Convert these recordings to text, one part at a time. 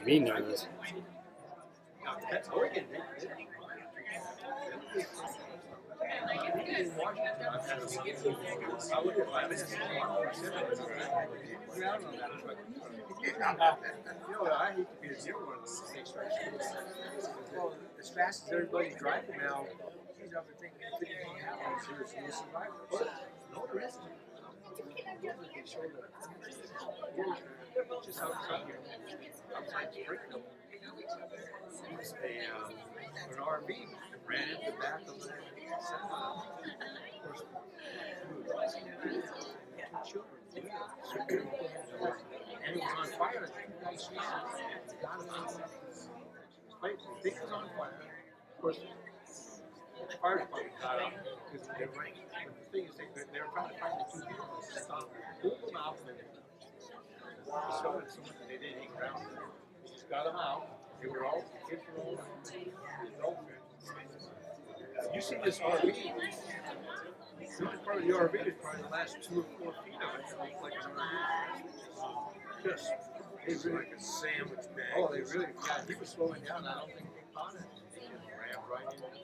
me nervous. That's Oregon. I hate to be near one of those things. Well, as fast as everybody's driving now, he's up there thinking if anything happens, there's no survivors. No, there isn't. Just outside here. Outside Springfield. An RV ran into the back of the children. And it was on fire. I think it was on fire. Of course, the fire department got out because they were right. But the thing is, they were trying to find the two people and stop them, pull them out, and so they didn't hang around. They just got them out. They were all kids were all adult. You see this RV? The only part of the RV is probably the last 2 or 4 feet of it. Like an RV. Just, it's like a sandwich bag. Oh, they really, yeah, he was slowing down. I don't think they caught it. They just rammed right into that.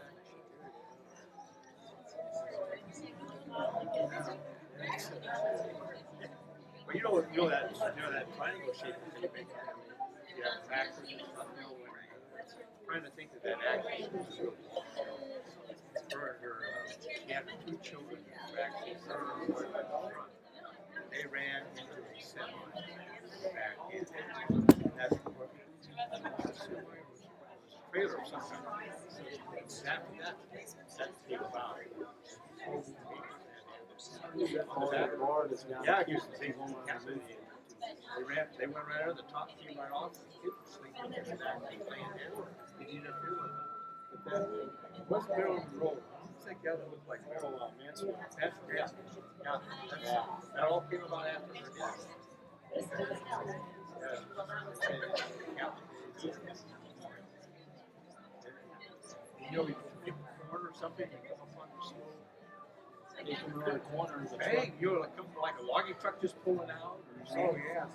Well, you know that triangle shape that they make. You have backwards and stuff. Trying to think that actually was her she had her 2 children back in front. They ran into the semi back in. That's what trailer or something. That came about. Yeah, he was the same one. They went right out, the top came right off, the kid was sleeping in the back, laying down. He didn't interfere with it. But that was Marilyn Monroe. What's that guy that looked like Marilyn Manson? That's that all came about after her death. You know, you corner something, you come up on the slope. You come around the corner, bang, you're like a logging truck just pulling out. Oh, yeah.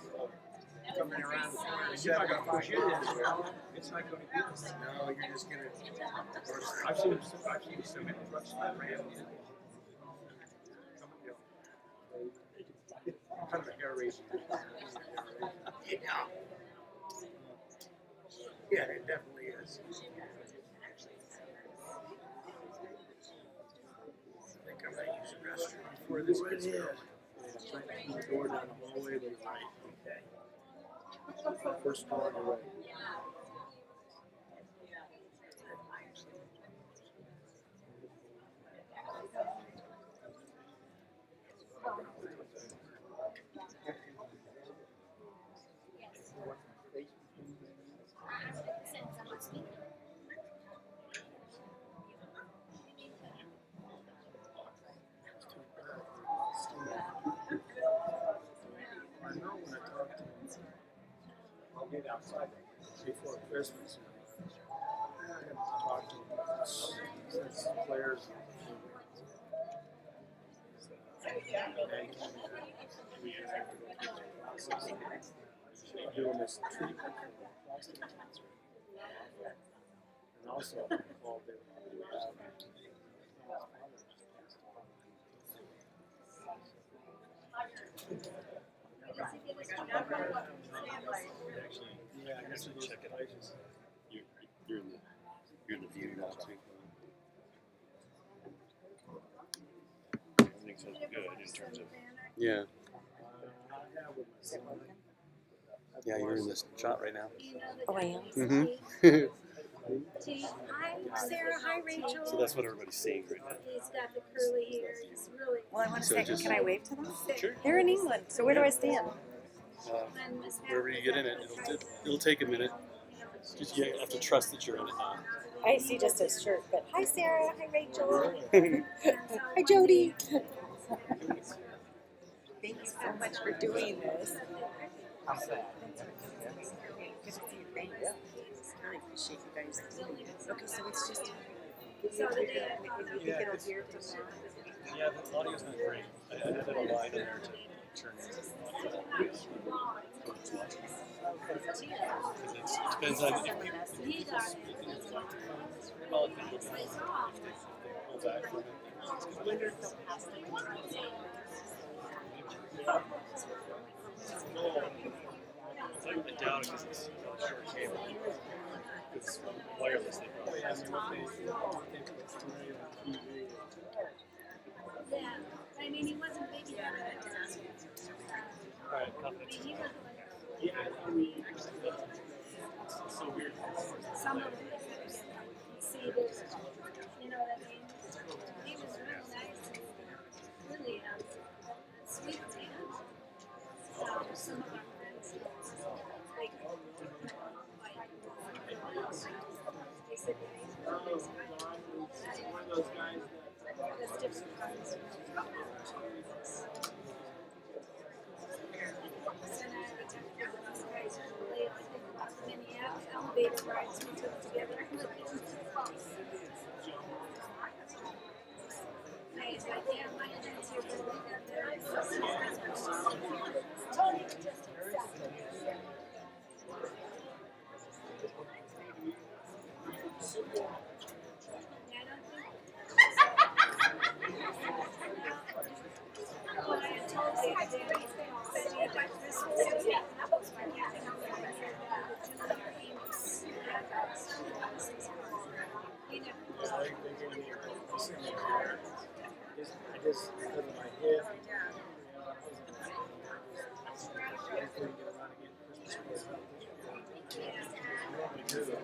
Coming around the corner, you're not going to push it in. It's not going to get us. No, you're just going to. I've seen cement trucks that ran in. Kind of a hair race. Yeah, it definitely is. I think I'm going to use a restroom before this gets going. The door down the hallway to the right. Okay. First door on the right. Outside before Christmas. I have to talk to some players. Doing this treatment for prostate cancer. And also involved in yeah, I guess you check it out. You're in the view now too. Everything's so good in terms of Yeah. Yeah, you're in this shot right now. Oh, I am. Mm-hmm. Hi, Sarah. Hi, Rachel. So that's what everybody's seeing right now. He's got the curly hair. He's really. Well, I want to So say, just- can I wave to them? Sure. They're in England, so where do I stand? Wherever you get in it, it'll take a minute. Just you have to trust that you're in it now. I see just his shirt, but hi, Sarah. Hi, Rachel. Hi, Jody. Thank you so much for doing this. how's that? Good to see you. Thanks. I appreciate you guys doing this. Okay, so it's just. You think it'll hear from that? Yeah, the audio's not great. I did a line in there to turn it. It depends on if people He got it. well, if they pull back from it. I doubt it because it's short cable. It's wireless. They probably Yeah, I mean, he wasn't big enough. Alright, I confidence. mean, he was Yeah, it's so weird. some of them see this, you know what I mean? He was really nice, really sweet man. Some of our friends, like, they said, yeah, he's a really nice guy. One of those guys That's different kinds. Elevator rides we took together. Hey, it's like, yeah, my friends here go like that there. Tony, just exactly. Yeah, I don't think. Well, I had told you that you got this one. I just because of my hip. I couldn't get around again. Christmas normally do though.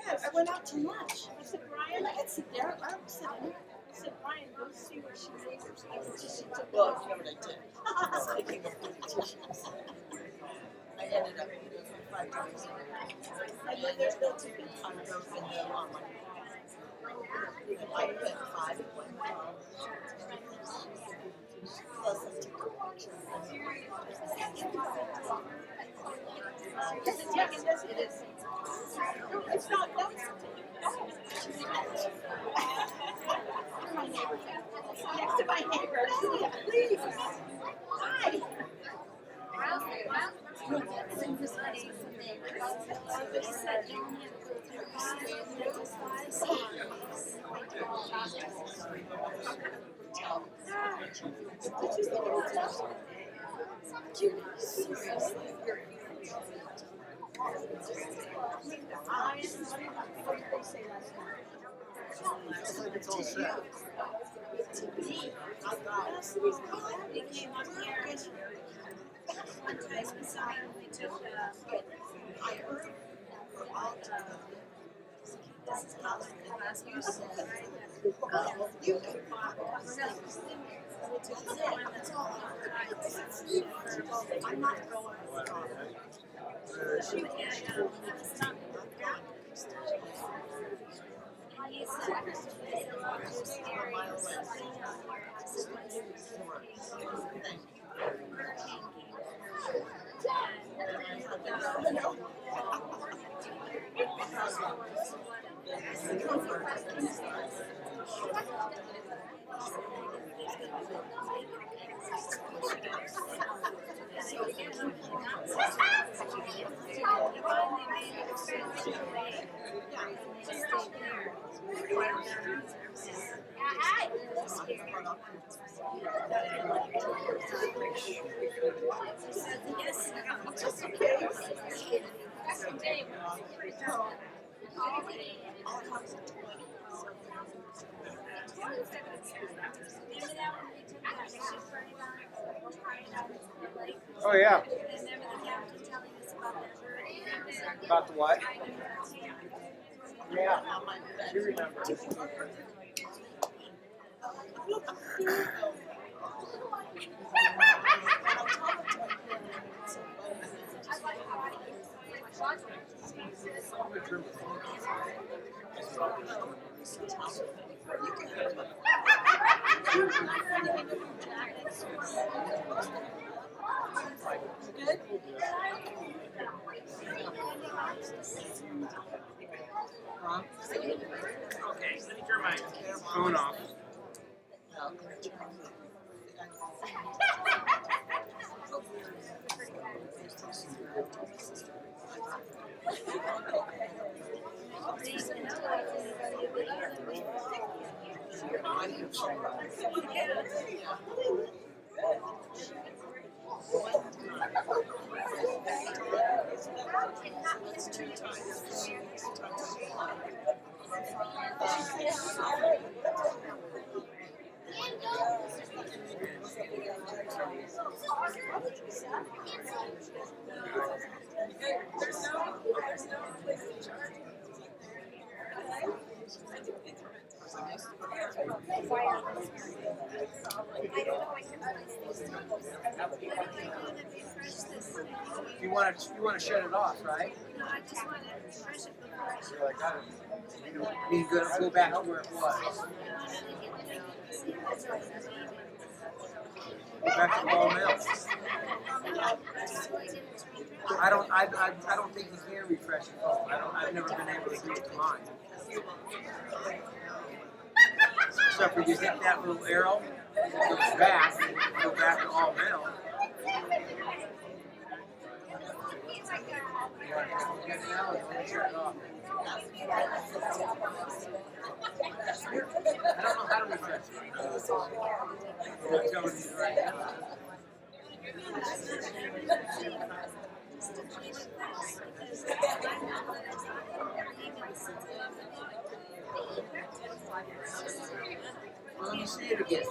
I went out to lunch. I said, Brian, I could sit there. I was sitting there. I said, Brian, go see where she is. I could just sit there. Well, you know what I did? Speaking of politicians, I ended up eating 5 times. And then there's no ticket on those in the online. I put 5 at one time. Plus a ticket. Yes, it is. No, it's not. No, it's my neighbor. Next to my neighbor. Please. Hi. Seriously. It's all set. They came up here one time with something. We took I heard this is how the last year said, you can buy we took the one that's all I'm not going. She would get stop. He's a lot of scary. Oh yeah. Remember the captain telling us about that bird? About the what? Yeah. You remember. Huh? Okay, let me turn my phone off. You want to shut it off, right? No, I just want to refresh it before I You're like, you go back to where it was. Go back to Ball Mill. I don't think you can refresh your phone. I've never been able to do it to mine. Except for you hit that little arrow, it goes back, go back to All Mill. I don't know how to refresh it. I'm telling you right now. Well, let me see it again.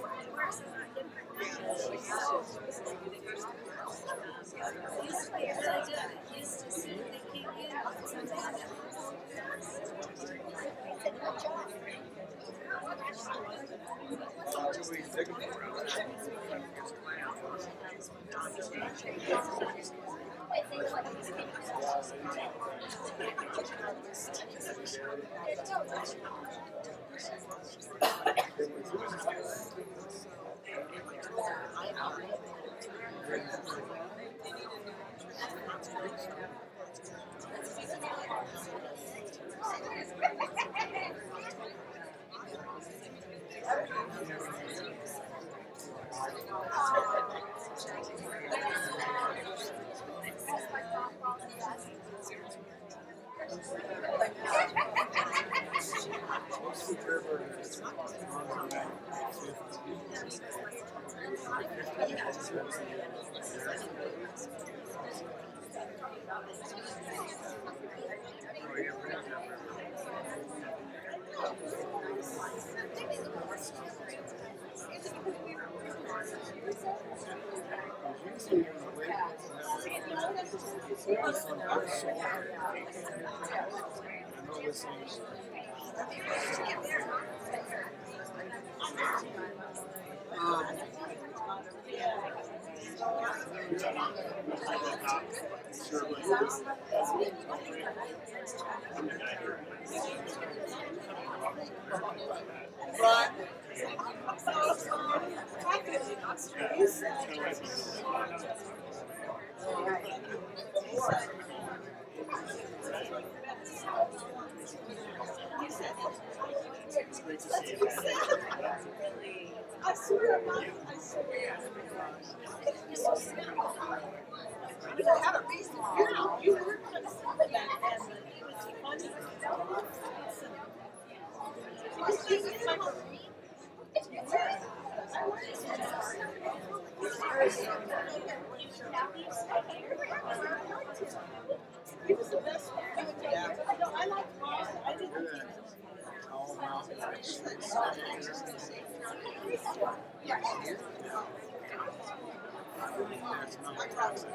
That's not my concept.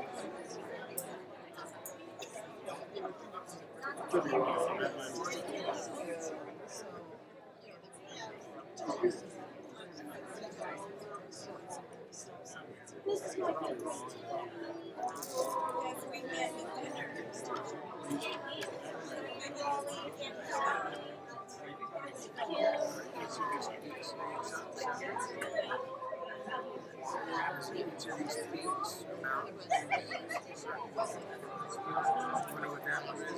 Could be wrong. That might be.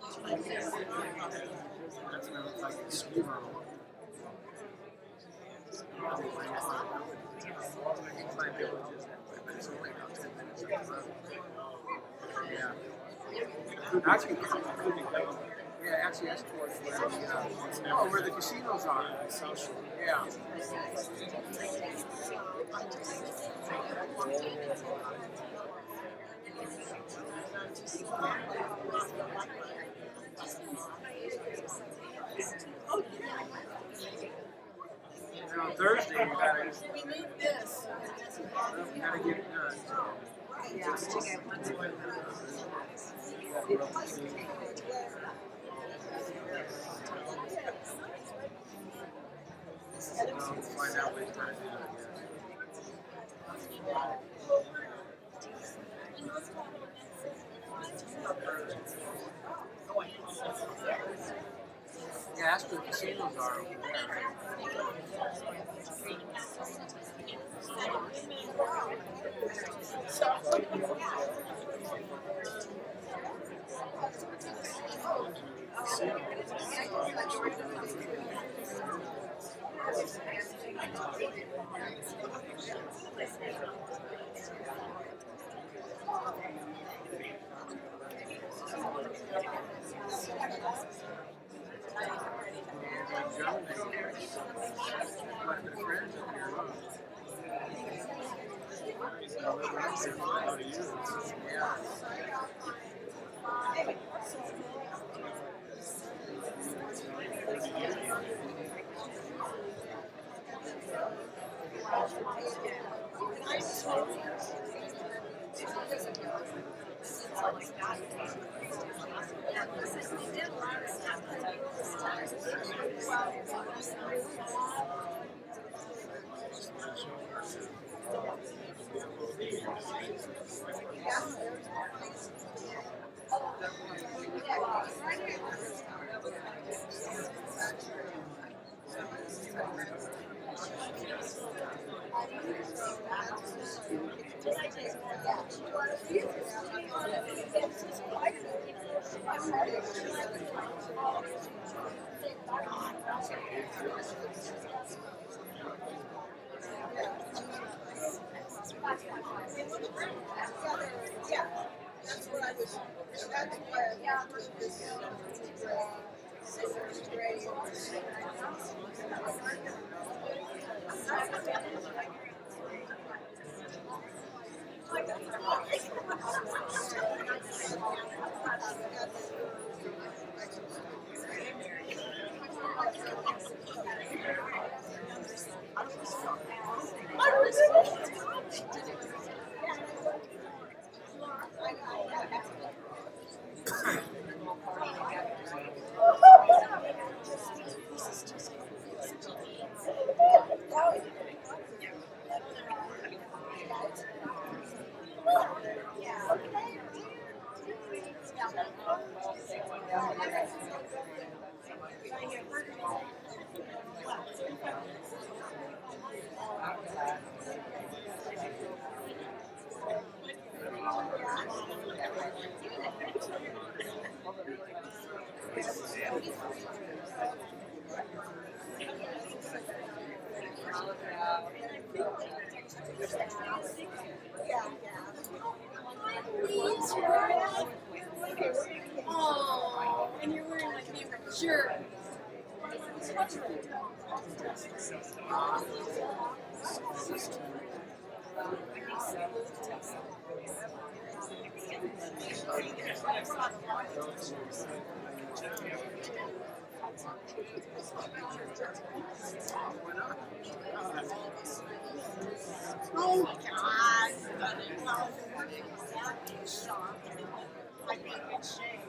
This is my favorite. That's what it looks like. It's smaller. Actually, yeah, actually, that's towards where the casinos are. Yeah. And on Thursday, you gotta get it done. Find out what he's trying to do. Yeah, that's where the casinos are over Oh, and you're wearing my favorite shirt. Oh my God. Well, I'm shocked. I think it's shame.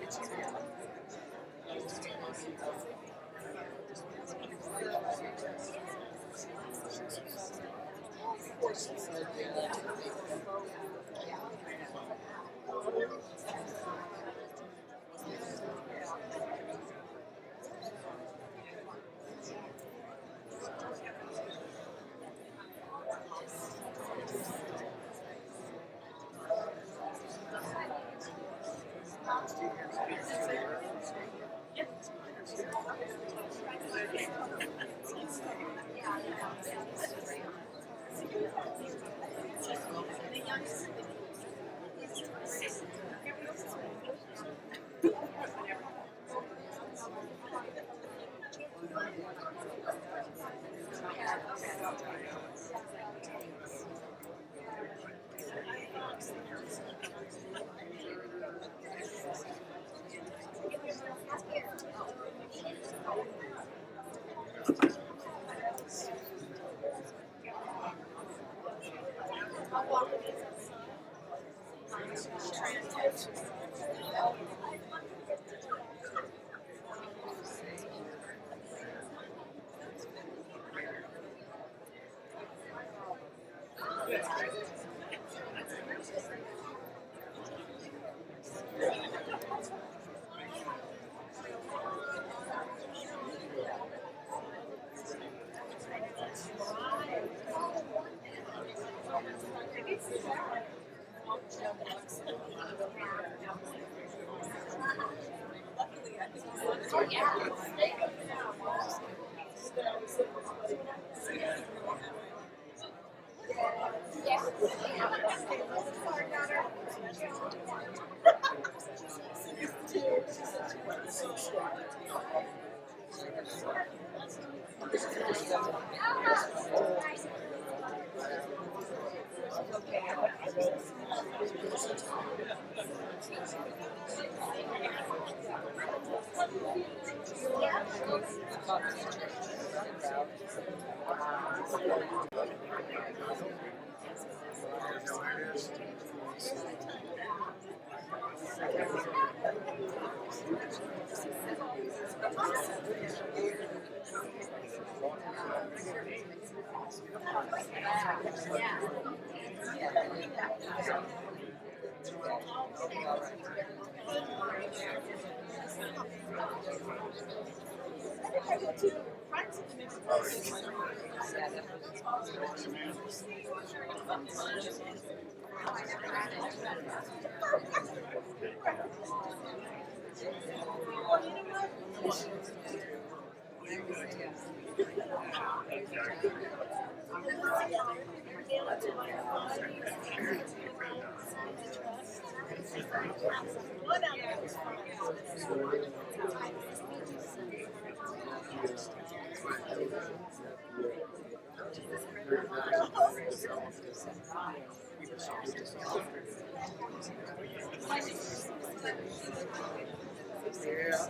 Yeah.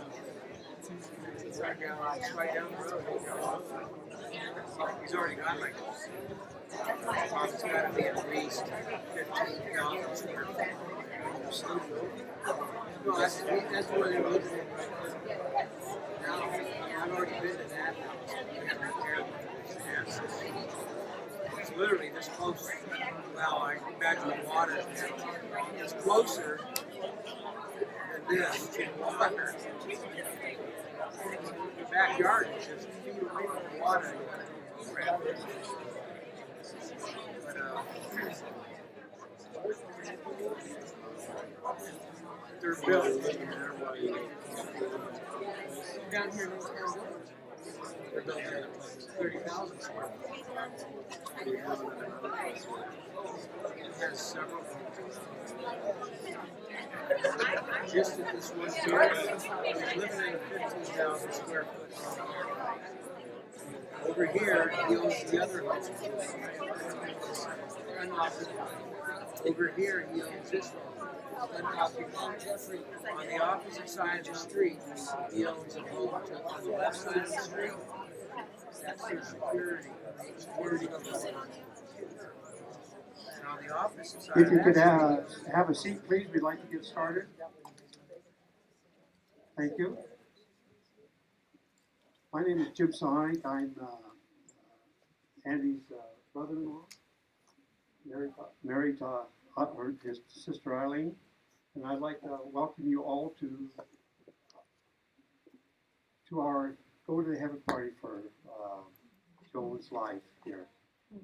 It's right down the road. He's already got like, it's got to be at least 15,000 square feet. No, that's where they're living in right now. Now, I've already been to that house. It's literally this close. Well, I imagine the water is closer than this to the water. The backyard is just feet away from the water. But they're built down here in Arizona. They're built at 30,000 square feet. There's several. Just at this one here, he's living in a 15,000 square foot home. Over here, he owns the other home. Unoccupied. Over here, he owns this one. On the opposite side of the street, he owns a home on the left side of the street. That's their security. Security company. And on the opposite side If you of could that street, have a seat, please, we'd like to get started. Thank you. My name is Jim Sonic. I'm Andy's brother-in-law, married to his sister Eileen. And I'd like to welcome you all to our Go to the Heaven party for Joan's life here.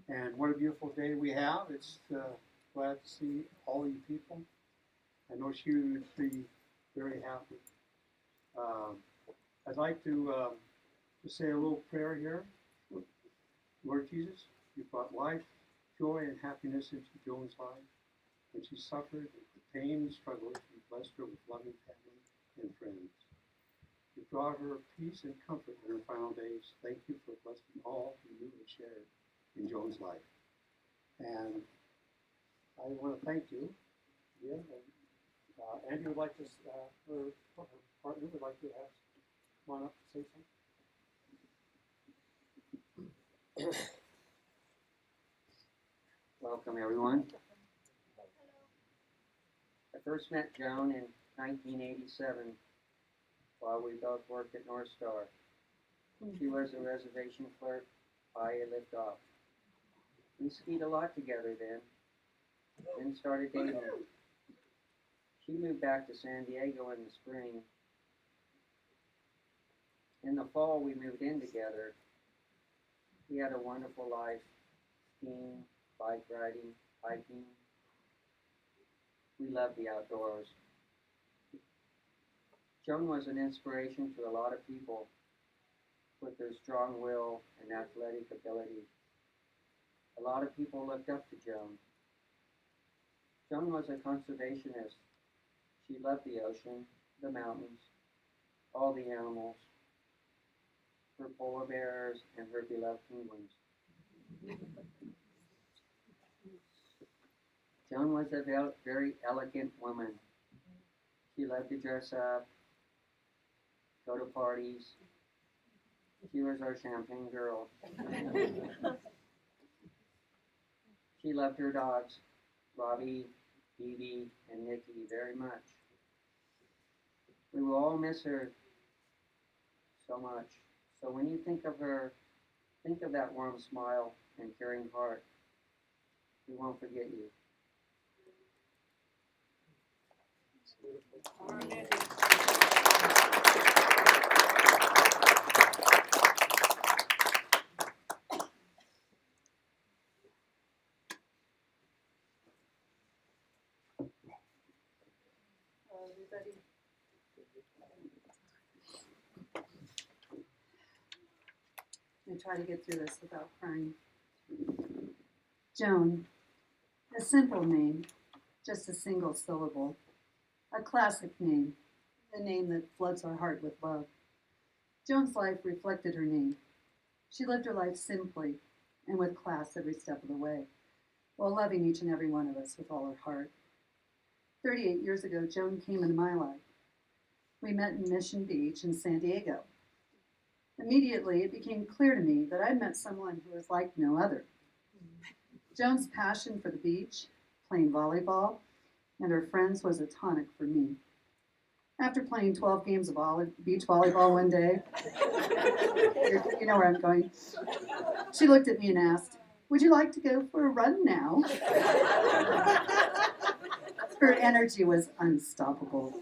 And what a beautiful day we have. It's glad to see all you people. I know she would be very happy. I'd like to say a little prayer here. Lord Jesus, you brought life, joy, and happiness into Joan's life. When she suffered pain and struggles, you blessed her with loving family and friends. You brought her peace and comfort in her final days. Thank you for blessing all who you have shared in Joan's life. And I want to thank you. Yeah, and Andy would like to, her partner would like to come on up and say something. Welcome, everyone. I first met Joan in 1987 while we both worked at North Star. She was a reservation clerk, I a liftoff. We skied a lot together then started dating. She moved back to San Diego in the spring. In the fall, we moved in together. We had a wonderful life, skiing, bike riding, hiking. We loved the outdoors. Joan was an inspiration to a lot of people with her strong will and athletic ability. A lot of people looked up to Joan. Joan was a conservationist. She loved the ocean, the mountains, all the animals, her polar bears, and her beloved penguins. Joan was a very elegant woman. She loved to dress up, go to parties. She was our champagne girl. She loved her dogs, Robbie, Evie, and Nikki, very much. We will all miss her so much. So when you think of her, think of that warm smile and caring heart. We won't forget you. Everybody. I try to get through this without crying. Joan, a simple name, just a single syllable. A classic name, a name that floods our heart with love. Joan's life reflected her name. She lived her life simply and with class every step of the way, while loving each and every one of us with all her heart. 38 years ago, Joan came into my life. We met in Mission Beach in San Diego. Immediately, it became clear to me that I'd met someone who was like no other. Joan's passion for the beach, playing volleyball, and her friends was a tonic for me. After playing 12 games of beach volleyball one day, you know where I'm going, she looked at me and asked, "Would you like to go for a run now?" Her energy was unstoppable.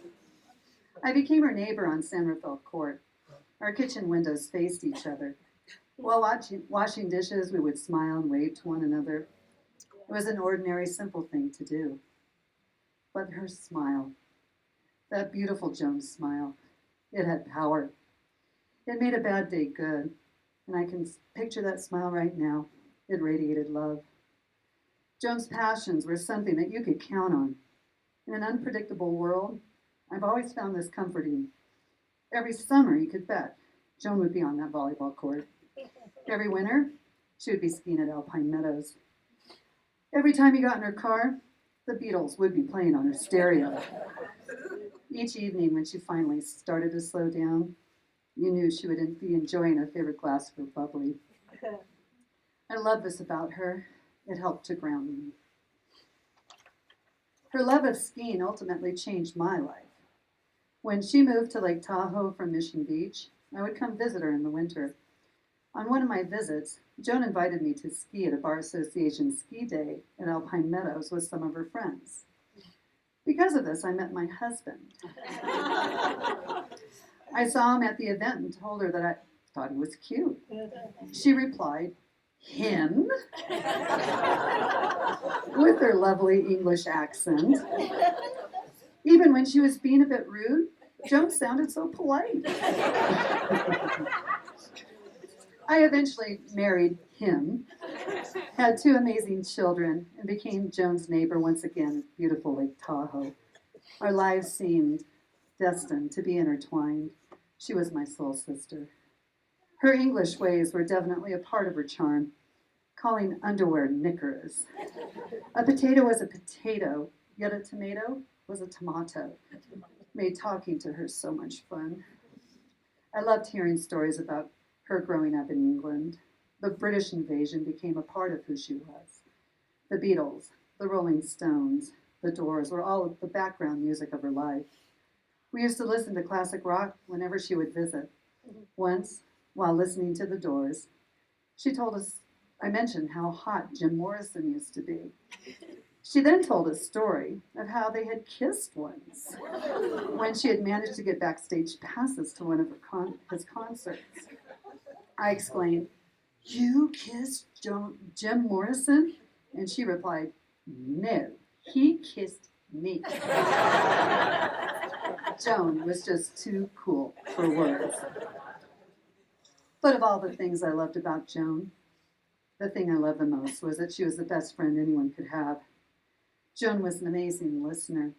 I became her neighbor on San Rafael Court. Our kitchen windows faced each other. While washing dishes, we would smile and wave to one another. It was an ordinary, simple thing to do. But her smile, that beautiful Joan smile, it had power. It made a bad day good, and I can picture that smile right now. It radiated love. Joan's passions were something that you could count on. In an unpredictable world, I've always found this comforting. Every summer, you could bet, Joan would be on that volleyball court. Every winter, she would be skiing at Alpine Meadows. Every time you got in her car, The Beatles would be playing on her stereo. Each evening when she finally started to slow down, you knew she would be enjoying her favorite glass of her bubbly. I love this about her. It helped to ground me. Her love of skiing ultimately changed my life. When she moved to Lake Tahoe from Mission Beach, I would come visit her in the winter. On one of my visits, Joan invited me to ski at a Bar Association ski day at Alpine Meadows with some of her friends. Because of this, I met my husband. I saw him at the event and told her that I thought he was cute. She replied, "Him?" with her lovely English accent. Even when she was being a bit rude, Joan sounded so polite. I eventually married him, had 2 amazing children, and became Joan's neighbor once again at beautiful Lake Tahoe. Our lives seemed destined to be intertwined. She was my soul sister. Her English ways were definitely a part of her charm, calling underwear knickers. A potato was a potato, yet a tomato was a tomato. Made talking to her so much fun. I loved hearing stories about her growing up in England. The British invasion became a part of who she was. The Beatles, the Rolling Stones, the Doors were all of the background music of her life. We used to listen to classic rock whenever she would visit. Once, while listening to the Doors, she told us, I mentioned how hot Jim Morrison used to be. She then told a story of how they had kissed once when she had managed to get backstage passes to one of his concerts. I exclaimed, "You kissed Jim Morrison?" And she replied, "No, he kissed me." Joan was just too cool for words. But of all the things I loved about Joan, the thing I loved the most was that she was the best friend anyone could have. Joan was an amazing listener.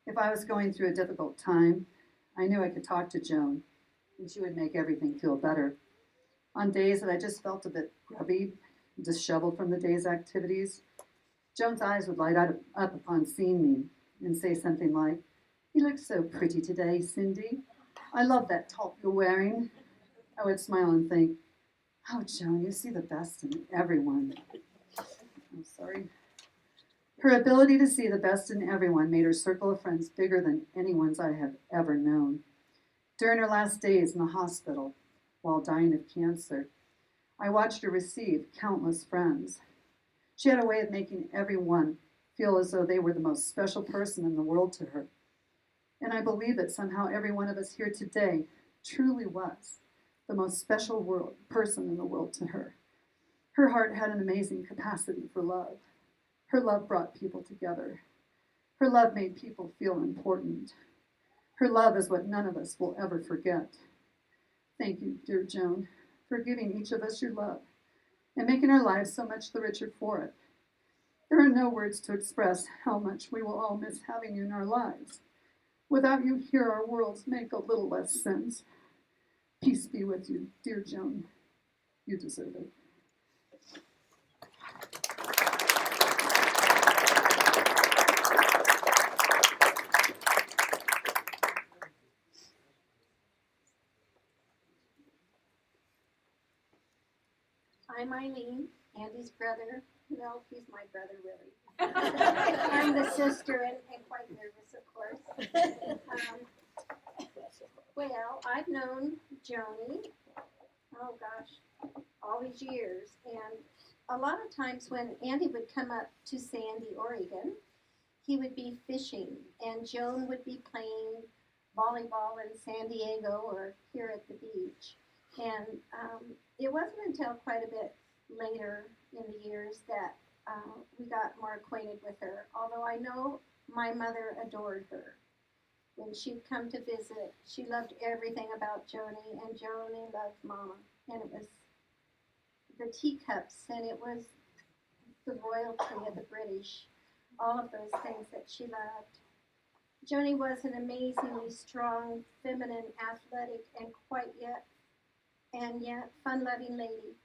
If I was going through a difficult time, I knew I could talk to Joan, and she would make everything feel better. On days that I just felt a bit grubby, disheveled from the day's activities, Joan's eyes would light up upon seeing me and say something like, "You look so pretty today, Cindy. I love that top you're wearing." I would smile and think, "Oh, Joan, you see the best in everyone." I'm sorry. Her ability to see the best in everyone made her circle of friends bigger than anyone's I have ever known. During her last days in the hospital, while dying of cancer, I watched her receive countless friends. She had a way of making everyone feel as though they were the most special person in the world to her. And I believe that somehow every one of us here today truly was the most special person in the world to her. Her heart had an amazing capacity for love. Her love brought people together. Her love made people feel important. Her love is what none of us will ever forget. Thank you, dear Joan, for giving each of us your love and making our lives so much the richer for it. There are no words to express how much we will all miss having you in our lives. Without you here, our worlds make a little less sense. Peace be with you, dear Joan. You deserve it. I'm Eileen, Andy's brother. No, he's my brother, really. I'm the sister and quite nervous, of course. Well, I've known Joni, oh gosh, all these years. And a lot of times when Andy would come up to Sandy, Oregon, he would be fishing and Joan would be playing volleyball in San Diego or here at the beach. And it wasn't until quite a bit later in the years that we got more acquainted with her. Although I know my mother adored her. When she'd come to visit, she loved everything about Joni, and Joni loved Mama. And it was the teacups, and it was the royalty of the British, all of those things that she loved. Joni was an amazingly strong, feminine, athletic, and yet fun-loving lady.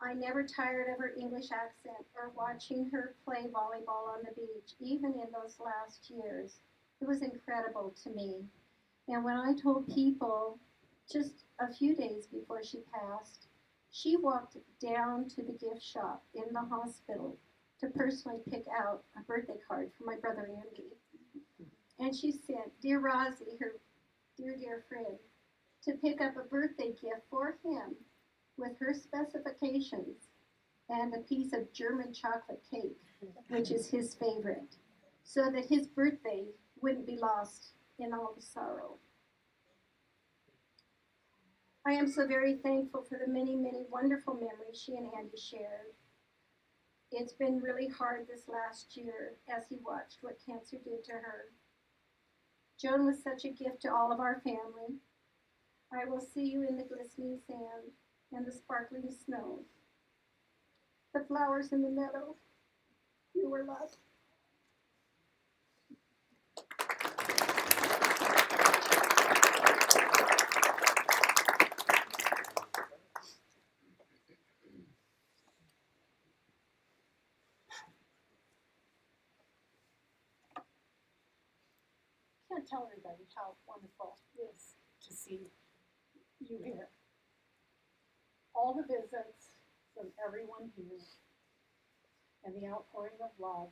I never tired of her English accent or watching her play volleyball on the beach, even in those last years. It was incredible to me. And when I told people just a few days before she passed, she walked down to the gift shop in the hospital to personally pick out a birthday card for my brother Andy. And she sent dear Rosie, her dear friend, to pick up a birthday gift for him with her specifications and a piece of German chocolate cake, which is his favorite, so that his birthday wouldn't be lost in all the sorrow. I am so very thankful for the many, many wonderful memories she and Andy shared. It's been really hard this last year as he watched what cancer did to her. Joan was such a gift to all of our family. I will see you in the glistening sand and the sparkling snow. The flowers in the meadow, you were loved. Can't tell everybody how wonderful it is to see you here. All the visits from everyone here and the outpouring of love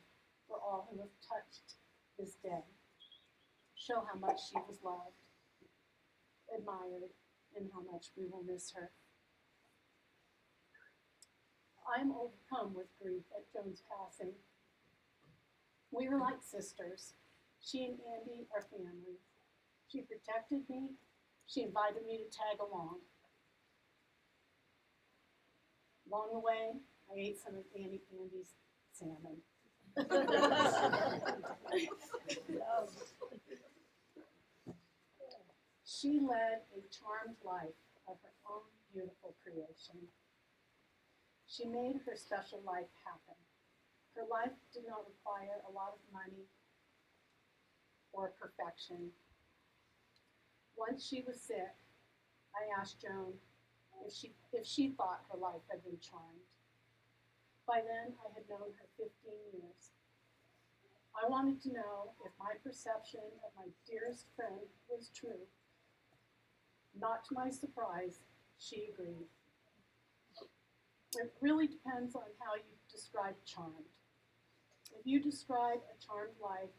for all who have touched this day show how much she was loved, admired, and how much we will miss her. I'm overcome with grief at Joan's passing. We were like sisters. She and Andy are family. She protected me. She invited me to tag along. Along the way, I ate some of Andy's salmon. She led a charmed life of her own beautiful creation. She made her special life happen. Her life did not require a lot of money or perfection. Once she was sick, I asked Joan if she thought her life had been charmed. By then, I had known her 15 years. I wanted to know if my perception of my dearest friend was true. Not to my surprise, she agreed. It really depends on how you describe charmed. If you describe a charmed life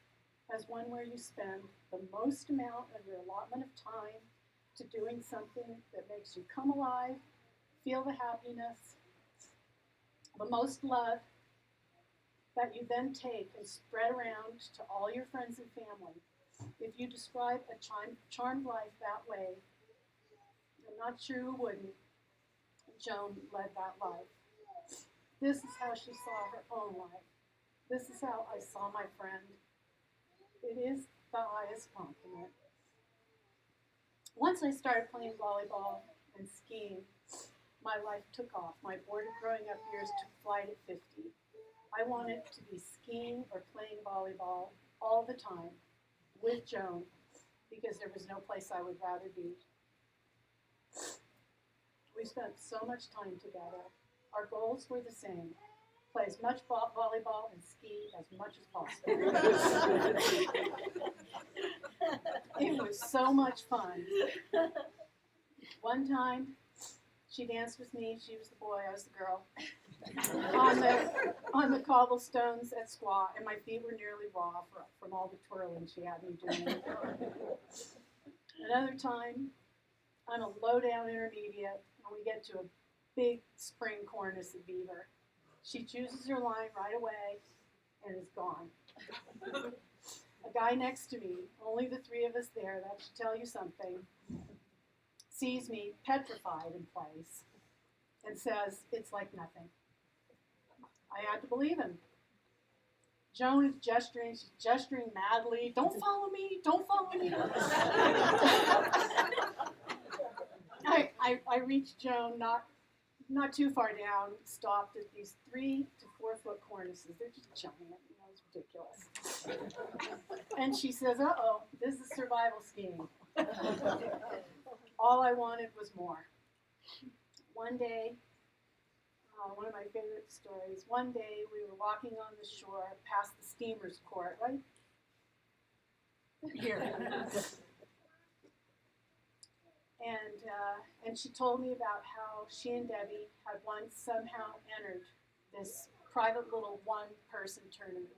as one where you spend the most amount of your allotment of time to doing something that makes you come alive, feel the happiness, the most love, that you then take and spread around to all your friends and family. If you describe a charmed life that way, I'm not sure who wouldn't. Joan led that life. This is how she saw her own life. This is how I saw my friend. It is the highest compliment. Once I started playing volleyball and skiing, my life took off. My bored growing up years took flight at 50. I wanted to be skiing or playing volleyball all the time with Joan because there was no place I would rather be. We spent so much time together. Our goals were the same. Play as much volleyball and ski as much as possible. It was so much fun. One time, she danced with me. She was the boy, I was the girl. on the cobblestones at Squaw, and my feet were nearly raw from all the twirling she had me doing. Another time, I'm a low-down intermediate, and we get to a big spring cornice at Beaver. She chooses her line right away and is gone. A guy next to me, only the three of us there, that should tell you something, sees me petrified in place and says, "It's like nothing." I had to believe him. Joan is gesturing, she's gesturing madly. "Don't follow me, don't follow me." I reached Joan, not too far down, stopped at these 3 to 4 foot cornices. They're just giant, it's ridiculous. And she says, "Uh-oh, this is survival skiing." All I wanted was more. One day, one of my favorite stories. One day we were walking on the shore past the steamer's court, right here. And she told me about how she and Debbie had once somehow entered this private little one-person tournament,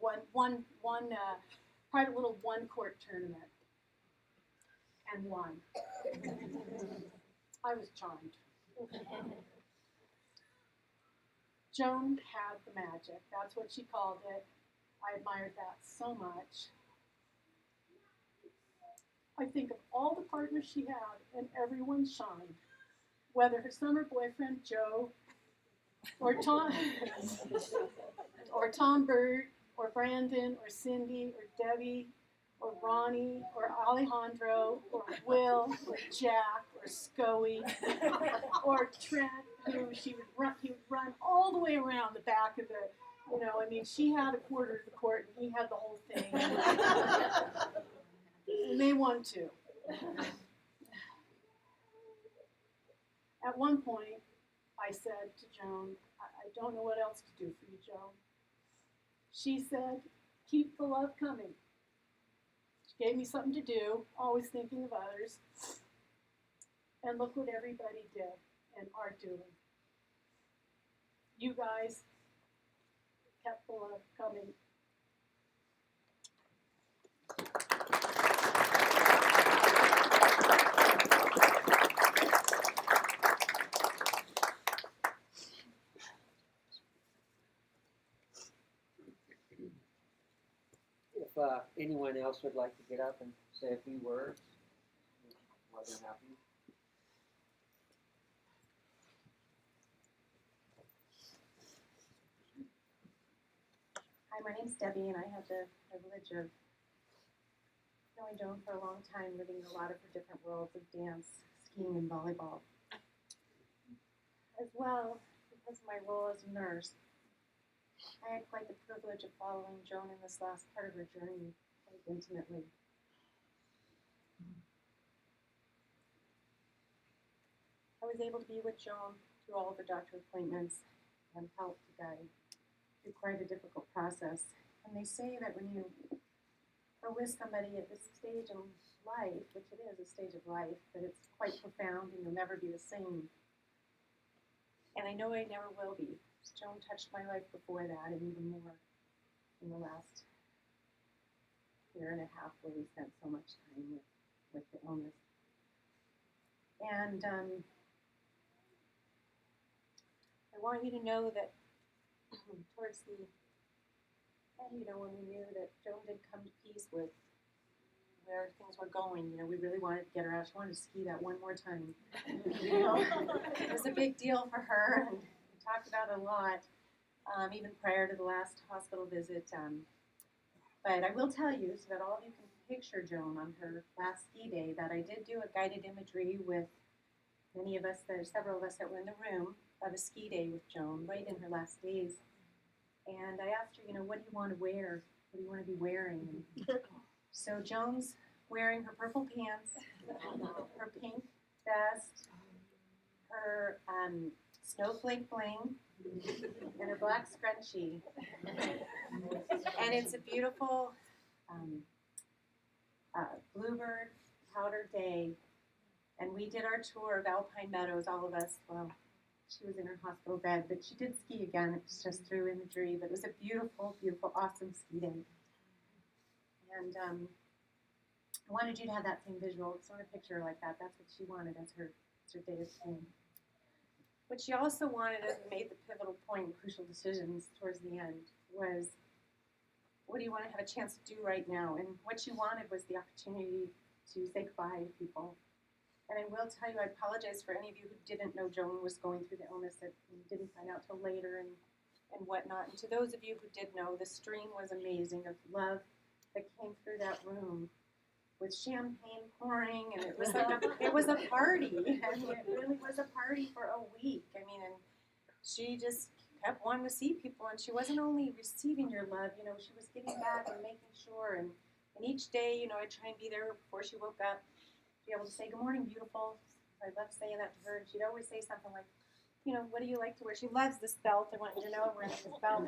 private little one-court tournament, and won. I was charmed. Joan had the magic. That's what she called it. I admired that so much. I think of all the partners she had, and everyone shined. Whether her summer boyfriend Joe, or Tom, or Tom Bird, or Brandon, or Cindy, or Debbie, or Ronnie, or Alejandro, or Will, or Jack, or Scoey, or Trent, who he would run all the way around the back of the, she had a quarter of the court and he had the whole thing. And they won too. At one point, I said to Joan, I don't know what else to do for you, Joan. She said, keep the love coming. She gave me something to do, always thinking of others. And look what everybody did and are doing. You guys kept the love coming. If anyone else would like to get up and say a few words, more than happy. Hi, my name's Debbie, and I had the privilege of knowing Joan for a long time, living in a lot of her different worlds of dance, skiing, and volleyball. As well, because of my role as a nurse, I had quite the privilege of following Joan in this last part of her journey quite intimately. I was able to be with Joan through all of her doctor appointments and help to guide through quite a difficult process. And they say that when you are with somebody at this stage in life, which it is a stage of life, that it's quite profound and you'll never be the same. And I know I never will be. Joan touched my life before that, and even more in the last year and a half where we spent so much time with the illness. And I want you to know that towards the end, when we knew that Joan did come to peace with where things were going, we really wanted to get her out. She wanted to ski that one more time. It was a big deal for her, and we talked about it a lot, even prior to the last hospital visit. But I will tell you, so that all of you can picture Joan on her last ski day, that I did do a guided imagery with many of us, there's several of us that were in the room, of a ski day with Joan, right in her last days. And I asked her, what do you want to wear? What do you want to be wearing? And so Joan's wearing her purple pants, her pink vest, her snowflake bling, and her black scrunchie. And it's a beautiful bluebird powder day. And we did our tour of Alpine Meadows, all of us. Well, she was in her hospital bed, but she did ski again. It was just through imagery, but it was a beautiful, beautiful, awesome ski day. And I wanted you to have that same visual, sort of picture like that. That's what she wanted as her day of skiing. What she also wanted, as we made the pivotal point, crucial decisions towards the end, was what do you want to have a chance to do right now? And what she wanted was the opportunity to say goodbye to people. And I will tell you, I apologize for any of you who didn't know Joan was going through the illness, that you didn't find out till later and whatnot. And to those of you who did know, the stream was amazing of love that came through that room with champagne pouring, and it was like it was a party. I mean, it really was a party for a week. I mean, and she just kept wanting to see people, and she wasn't only receiving your love, she was giving back and making sure. And each day, I'd try and be there before she woke up, be able to say, "Good morning, beautiful." I loved saying that to her, and she'd always say something like, you know, what do you like to wear? She loves this belt. I want you to know I'm wearing this belt.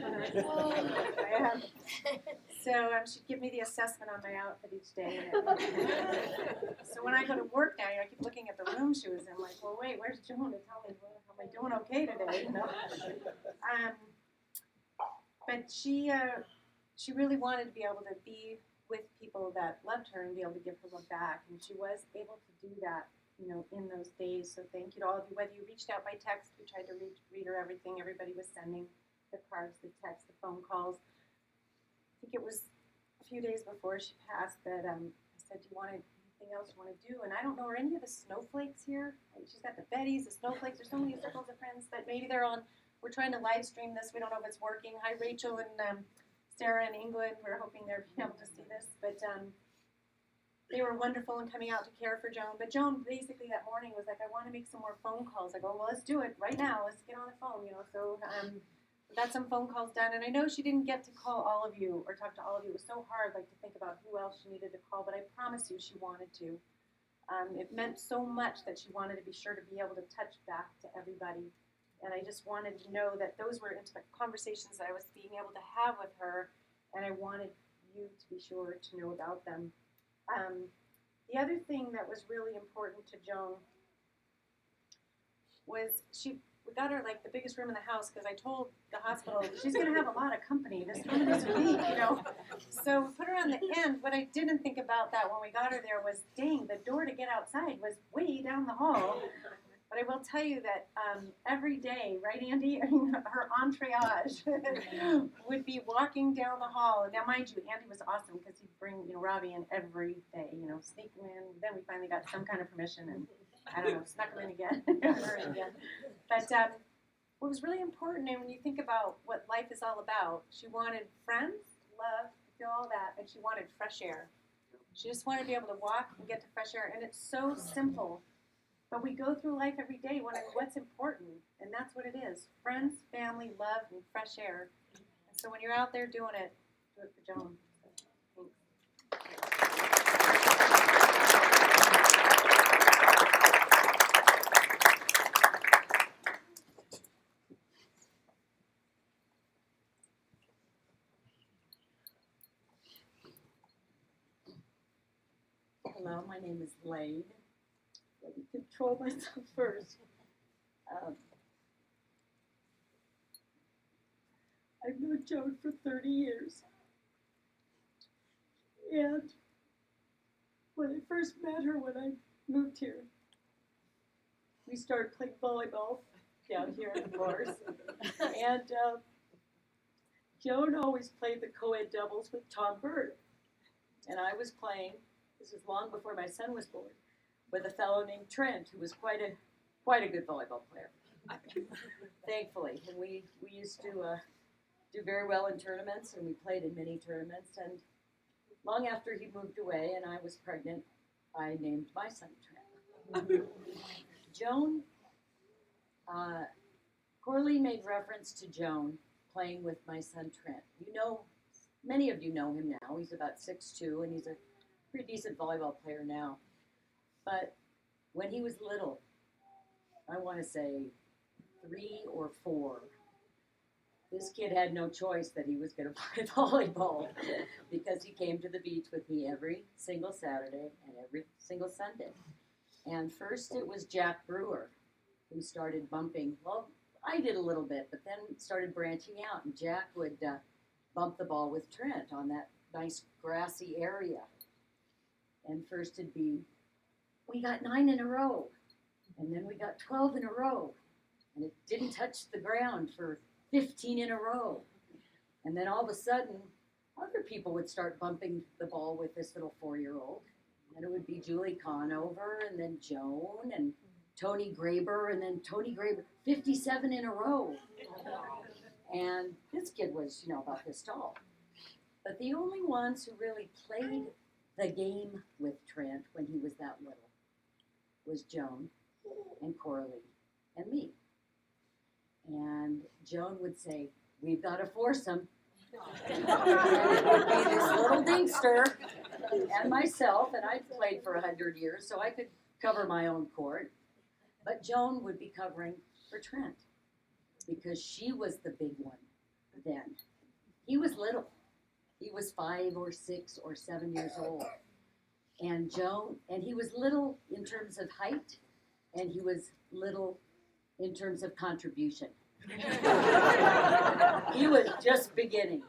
So she'd give me the assessment on my outfit each day. So when I go to work now, I keep looking at the room she was in, like, well, wait, where's Joan to tell me, well, am I doing okay today? You know? But she really wanted to be able to be with people that loved her and be able to give her love back, and she was able to do that, you know, in those days. So thank you to all of you. Whether you reached out by text, we tried to read her everything. Everybody was sending the cards, the texts, the phone calls. I think it was a few days before she passed that I said, do you want anything else you want to do? And I don't know, are any of the snowflakes here? She's got the Bettys, the snowflakes. There's so many circles of friends that maybe they're on. We're trying to live stream this. We don't know if it's working. Hi, Rachel and Sarah in England. We're hoping they're able to see this. But they were wonderful in coming out to care for Joan. But Joan basically that morning was like, I want to make some more phone calls. I go, well, let's do it right now. Let's get on the phone, you know. So we got some phone calls done. And I know she didn't get to call all of you or talk to all of you. It was so hard, like, to think about who else she needed to call. But I promise you she wanted to. It meant so much that she wanted to be sure to be able to touch back to everybody. And I just wanted to know that those were intimate conversations that I was being able to have with her, and I wanted you to be sure to know about them. The other thing that was really important to Joan was we got her like the biggest room in the house because I told the hospital she's going to have a lot of company this week, you know. So we put her on the end. What I didn't think about that when we got her there was, dang, the door to get outside was way down the hall. But I will tell you that every day, right, Andy? I mean, her entourage would be walking down the hall. Now, mind you, Andy was awesome because he'd bring, you know, Robbie in every day, you know, sneak him in. Then we finally got some kind of permission, and I don't know, snuck him in again. But what was really important, and when you think about what life is all about, she wanted friends, love, feel all that, and she wanted fresh air. She just wanted to be able to walk and get to fresh air, and it's so simple. But we go through life every day wondering what's important, and that's what it is. Friends, family, love, and fresh air. And so when you're out there doing it, do it for Joan. So, thanks. Hello, my name is Lane. Let me control myself first. I've known Joan for 30 years. And when I first met her, when I moved here, we started playing volleyball down here in the bars. And Joan always played the co-ed doubles with Tom Bird. And I was playing, this is long before my son was born, with a fellow named Trent, who was quite a good volleyball player, thankfully. And we used to do very well in tournaments, and we played in many tournaments. And long after he moved away and I was pregnant, I named my son Trent. Joan, Corley made reference to Joan playing with my son Trent. You know, many of you know him now. He's about 6'2", and he's a pretty decent volleyball player now. But when he was little, I want to say 3 or 4, this kid had no choice that he was going to play volleyball because he came to the beach with me every single Saturday and every single Sunday. And first it was Jack Brewer who started bumping. Well, I did a little bit, but then started branching out, and Jack would bump the ball with Trent on that nice grassy area. And first it'd be, we got 9 in a row, and then we got 12 in a row, and it didn't touch the ground for 15 in a row. And then all of a sudden, other people would start bumping the ball with this little 4-year-old. And it would be Julie Conover, and then Joan, and Tony Graber, and then Tony Graber, 57 in a row. And this kid was, you know, about this tall. But the only ones who really played the game with Trent when he was that little was Joan and Coralie and me. And Joan would say, we've got a foursome. And it would be this little dingster and myself, and I'd played for 100 years, so I could cover my own court. But Joan would be covering for Trent. because she was the big one then. He was little. He was 5 or 6 or 7 years old. And he was little in terms of height, and he was little in terms of contribution. He was just beginning.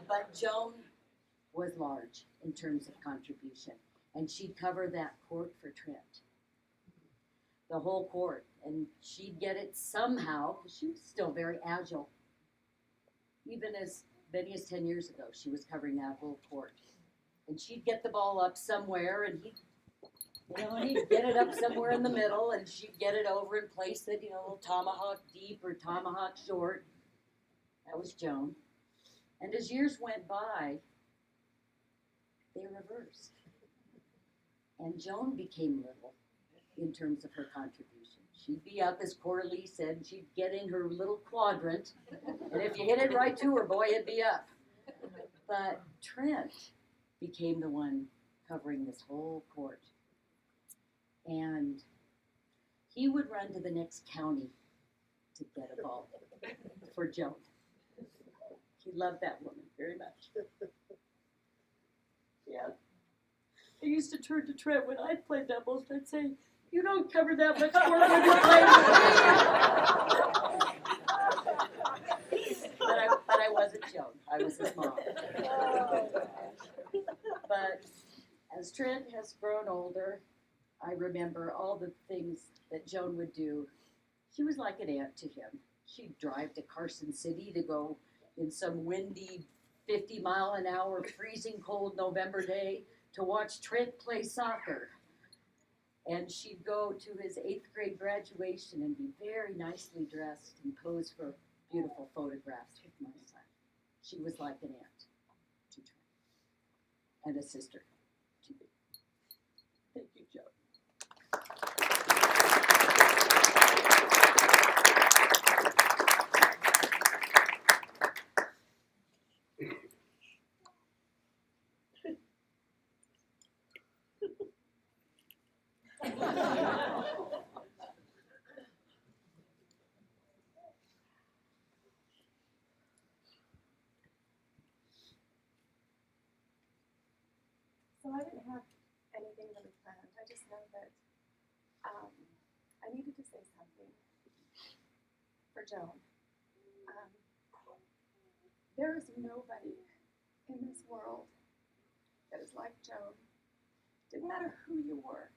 But Joan was large in terms of contribution. And she'd cover that court for Trent. The whole court. And she'd get it somehow, because she was still very agile. Even as many as 10 years ago, she was covering that whole court. And she'd get the ball up somewhere, and he'd get it up somewhere in the middle, and she'd get it over and place it, tomahawk deep or tomahawk short. That was Joan. And as years went by, they reversed. And Joan became little in terms of her contribution. She'd be up, as Coralie said, and she'd get in her little quadrant. And if you hit it right to her, boy, it'd be up. But Trent became the one covering this whole court. And he would run to the next county to get a ball for Joan. He loved that woman very much. Yeah. I used to turn to Trent when I'd play doubles. I'd say, "You don't cover that much court when you're playing with me." But I wasn't Joan. I was his mom. But as Trent has grown older, I remember all the things that Joan would do. She was like an aunt to him. She'd drive to Carson City to go in some windy 50-mile-an-hour freezing cold November day to watch Trent play soccer. And she'd go to his 8th grade graduation and be very nicely dressed and pose for beautiful photographs with my son. She was like an aunt to Trent and a sister to me. Thank you, Joe. So I didn't have anything really planned. I just know that I needed to say something for Joan. There is nobody in this world that is like Joan. Didn't matter who you were,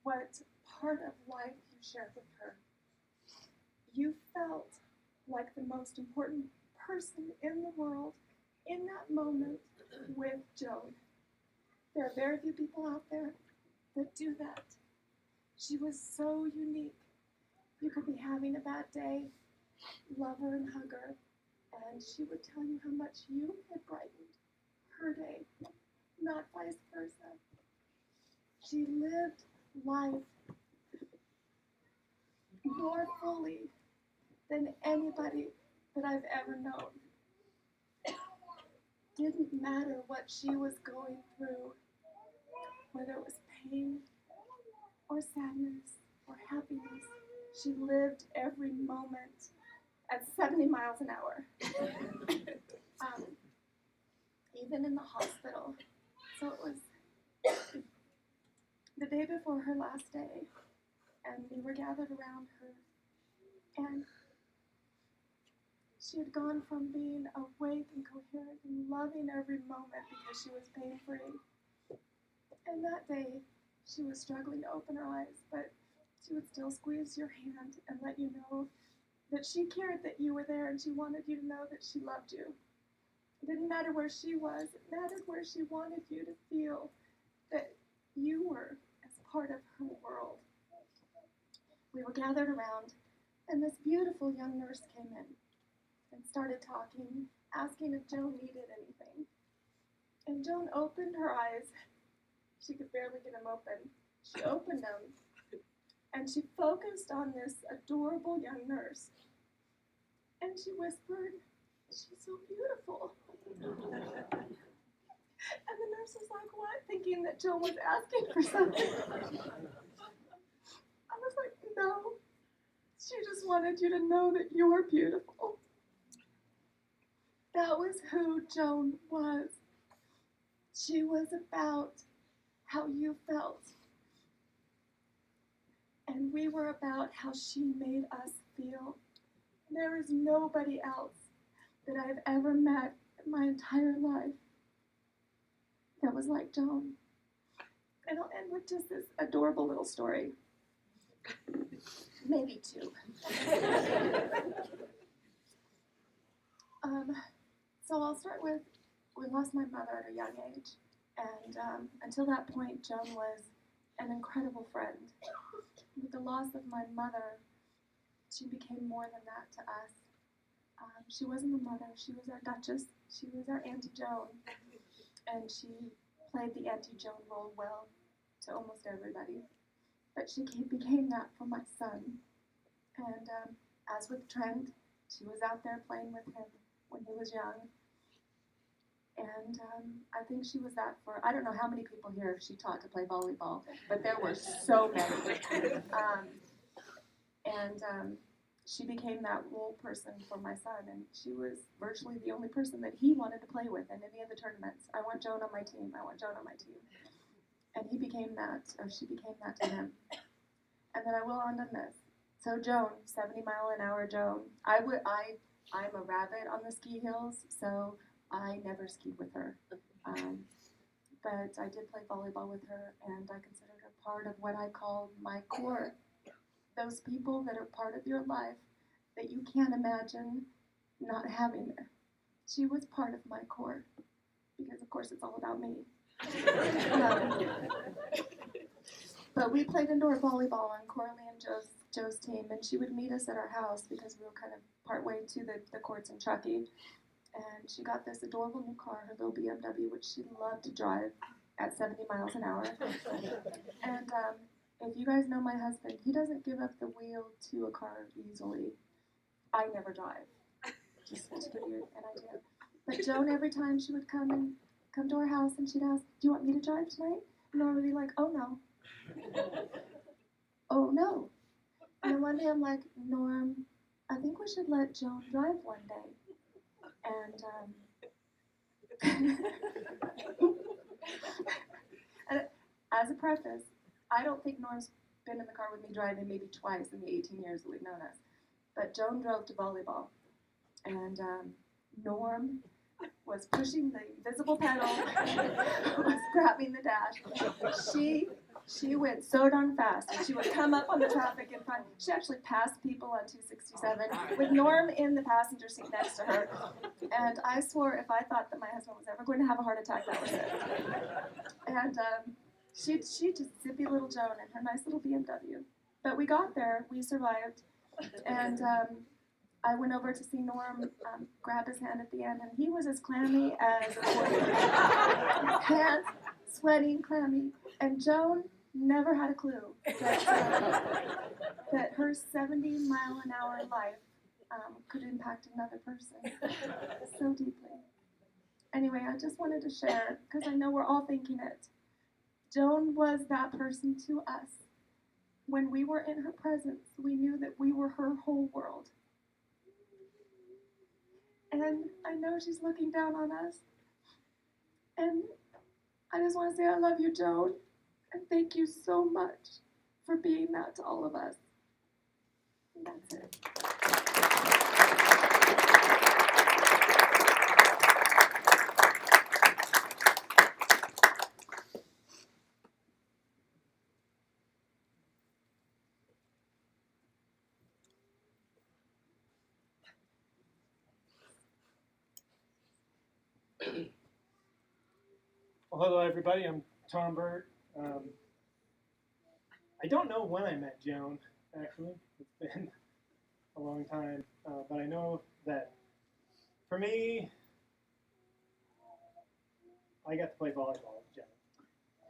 what part of life you shared with her. You felt like the most important person in the world in that moment with Joan. There are very few people out there that do that. She was so unique. You could be having a bad day, love her and hug her, and she would tell you how much you had brightened her day, not vice versa. She lived life more fully than anybody that I've ever known. Didn't matter what she was going through, whether it was pain or sadness or happiness. She lived every moment at 70 miles an hour. Even in the hospital. So it was the day before her last day, and we were gathered around her, and she had gone from being awake and coherent and loving every moment because she was pain-free. And that day, she was struggling to open her eyes, but she would still squeeze your hand and let you know that she cared that you were there, and she wanted you to know that she loved you. It didn't matter where she was. It mattered where she wanted you to feel that you were as part of her world. We were gathered around, and this beautiful young nurse came in and started talking, asking if Joan needed anything. And Joan opened her eyes. She could barely get them open. She opened them, and she focused on this adorable young nurse. And she whispered, "She's so beautiful." And the nurse was like, "What?" Thinking that Joan was asking for something. I was like, "No, She just wanted you to know that you're beautiful. That was who Joan was. She was about how you felt. And we were about how she made us feel. There is nobody else that I've ever met in my entire life that was like Joan. And I'll end with just this adorable little story. Maybe two. So I'll start with, we lost my mother at a young age. And until that point, Joan was an incredible friend. With the loss of my mother, she became more than that to us. She wasn't the mother, she was our Duchess. She was our Auntie Joan. And she played the Auntie Joan role well to almost everybody. But she became that for my son. And as with Trent, she was out there playing with him when he was young. And I think she was that for, I don't know how many people here she taught to play volleyball, but there were so many. She became that role person for my son, and she was virtually the only person that he wanted to play with in any of the tournaments. I want Joan on my team, I want Joan on my team. And he became that, or she became that to him. And then I will end on this. So Joan, 70-mile-an-hour Joan, I'm a rabbit on the ski hills, so I never skied with her. But I did play volleyball with her, and I considered her part of what I call my core. Those people that are part of your life that you can't imagine not having there. She was part of my core, because of course it's all about me. But we played indoor volleyball on Coralie and Joe's team, and she would meet us at our house because we were kind of partway to the courts in Truckee. And she got this adorable new car, her little BMW, which she loved to drive at 70 miles an hour. And if you guys know my husband, he doesn't give up the wheel to a car easily. I never drive, just to give you an idea. But Joan, every time she would come to our house and she'd ask, "Do you want me to drive tonight?" And Norm would be like, "Oh no." "Oh no." And then one day I'm like, "Norm, I think we should let Joan drive one day." And as a preface, I don't think Norm's been in the car with me driving maybe twice in the 18 years that we've known us. But Joan drove to volleyball, and Norm was pushing the invisible pedal, was grabbing the dash. She went so darn fast, and she would come up on the traffic in front. She actually passed people on 267 with Norm in the passenger seat next to her. And I swore if I thought that my husband was ever going to have a heart attack, that was it. And she just zippy little Joan in her nice little BMW. But we got there, we survived, and I went over to see Norm grab his hand at the end, and he was as clammy as a boy. Hands sweating, clammy. And Joan never had a clue that her 70-mile-an-hour life could impact another person so deeply. Anyway, I just wanted to share, because I know we're all thinking it. Joan was that person to us. When we were in her presence, we knew that we were her whole world. And I know she's looking down on us. And I just want to say I love you, Joan. And thank you so much for being that to all of us. And that's it. Well, hello everybody, I'm Tom Burt. I don't know when I met Joan, actually. It's been a long time, but I know that for me, I got to play volleyball with Joan.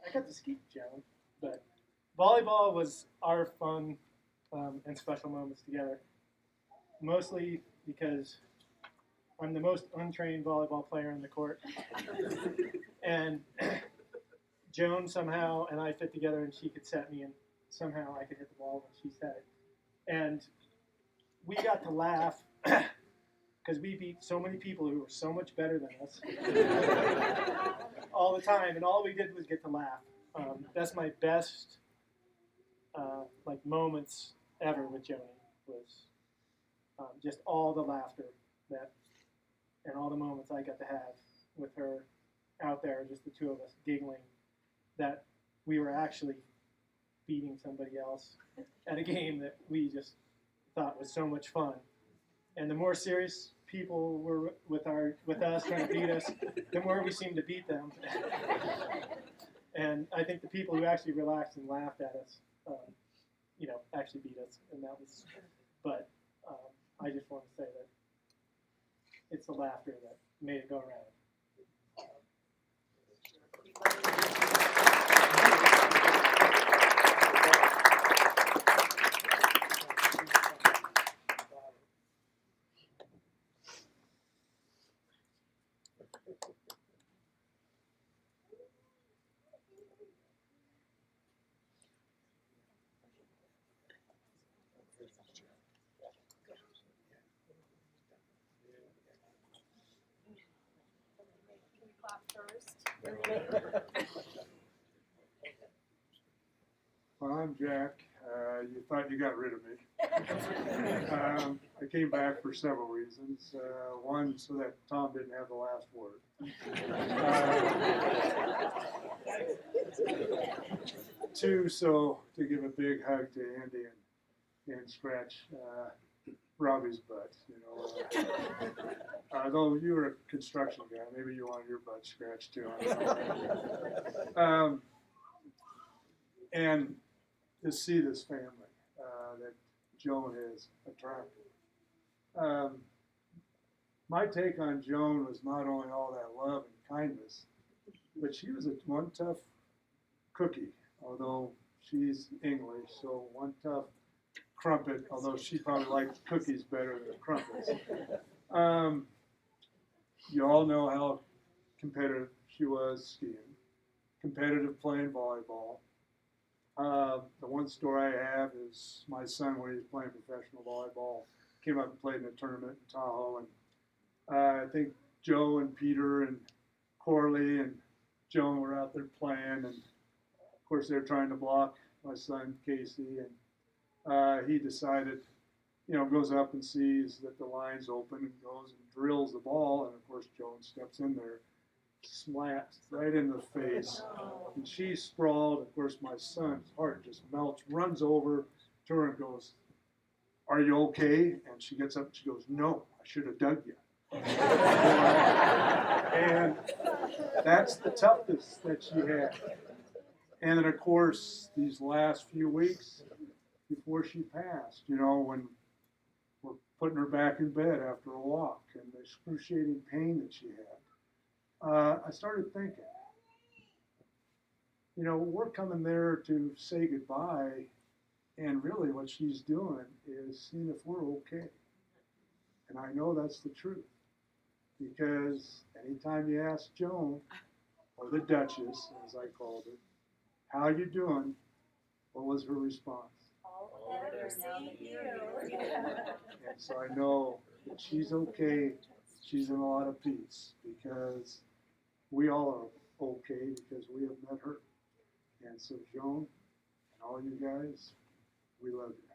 I got to ski with Joan, but volleyball was our fun and special moments together, mostly because I'm the most untrained volleyball player in the court. And Joan somehow and I fit together, and she could set me, and somehow I could hit the ball when she set it. And we got to laugh because we beat so many people who were so much better than us all the time, and all we did was get to laugh. That's my best like moments ever with Joni was just all the laughter that and all the moments I got to have with her out there, just the two of us giggling that we were actually beating somebody else at a game that we just thought was so much fun. And the more serious people were with us trying to beat us, the more we seemed to beat them. And I think the people who actually relaxed and laughed at us, actually beat us. And that was, but I just want to say that it's the laughter that made it go around. Well, I'm Jack. You thought you got rid of me. I came back for several reasons. One, so that Tom didn't have the last word. Two, so to give a big hug to Andy and scratch Robbie's butt. Though you were a construction guy, maybe you wanted your butt scratched too. And to see this family that Joan has attracted. My take on Joan was not only all that love and kindness, but she was one tough cookie, although she's English, so one tough crumpet, although she probably liked cookies better than crumpets. You all know how competitive she was skiing, competitive playing volleyball. The one story I have is my son, when he was playing professional volleyball, came up and played in a tournament in Tahoe, and I think Joe and Peter and Corley and Joan were out there playing, and of course they're trying to block my son Casey, and he decided, goes up and sees that the line's open and goes and drills the ball, and of course Joan steps in there, slaps right in the face, and she's sprawled. Of course, my son's heart just melts, runs over to her and goes, "Are you okay?" And she gets up and she goes, "No, I should have dug you." And that's the toughness that she had. And then, of course, these last few weeks before she passed, when we're putting her back in bed after a walk and the excruciating pain that she had, I started thinking, we're coming there to say goodbye, and really what she's doing is seeing if we're okay. And I know that's the truth, because anytime you ask Joan, or the Duchess, as I called her, "How you doing?" what was her response? And so I know that she's okay, she's in a lot of peace, because we all are okay because we have met her. And so Joan and all you guys, we love you.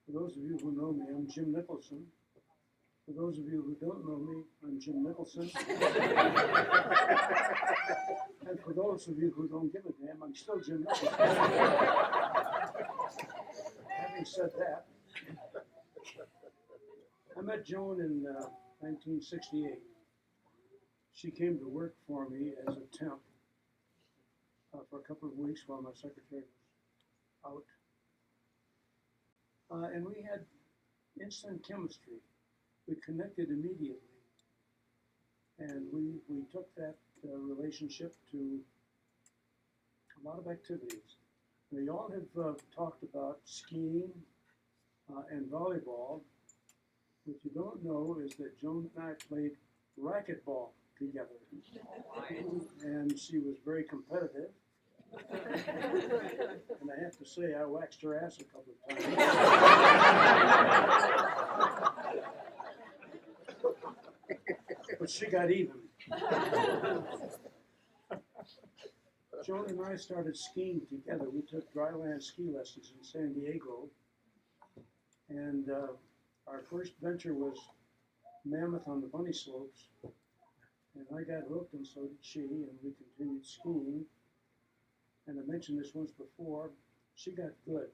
For those of you who know me, I'm Jim Nicholson. For those of you who don't know me, I'm Jim Nicholson. And for those of you who don't give a damn, I'm still Jim Nicholson. Having said that, I met Joan in 1968. She came to work for me as a temp for a couple of weeks while my secretary was out. And we had instant chemistry. We connected immediately. And we took that relationship to a lot of activities. Now, you all have talked about skiing and volleyball. What you don't know is that Joan and I played racquetball together. And she was very competitive. And I have to say, I waxed her ass a couple of times. But she got even. Joan and I started skiing together. We took dryland ski lessons in San Diego. And our first venture was Mammoth on the bunny slopes. And I got hooked, and so did she, and we continued skiing. And I mentioned this once before, she got good.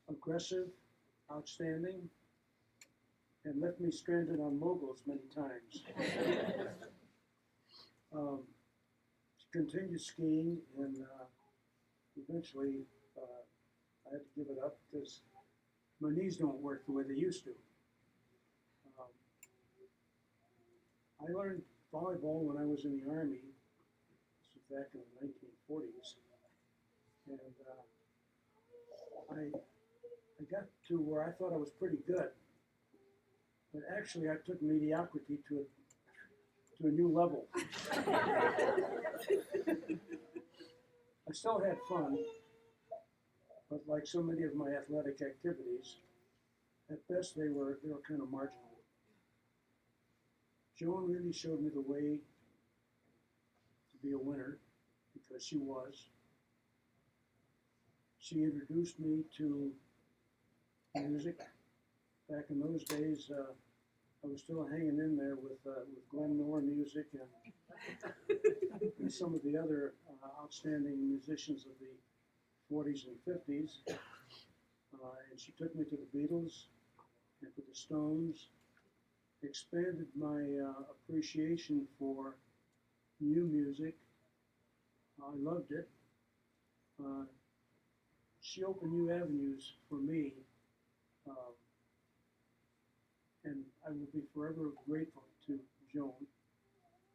Aggressive, outstanding, and left me stranded on moguls many times. She continued skiing, and eventually I had to give it up because my knees don't work the way they used to. I learned volleyball when I was in the Army. This was back in the 1940s. And I got to where I thought I was pretty good. But actually, I took mediocrity to a new level. I still had fun, but like so many of my athletic activities, at best they were kind of marginal. Joan really showed me the way to be a winner, because she was. She introduced me to music. Back in those days, I was still hanging in there with Glenn Miller music and some of the other outstanding musicians of the 40s and 50s. And she took me to the Beatles and to the Stones, expanded my appreciation for new music. I loved it. She opened new avenues for me, and I will be forever grateful to Joan.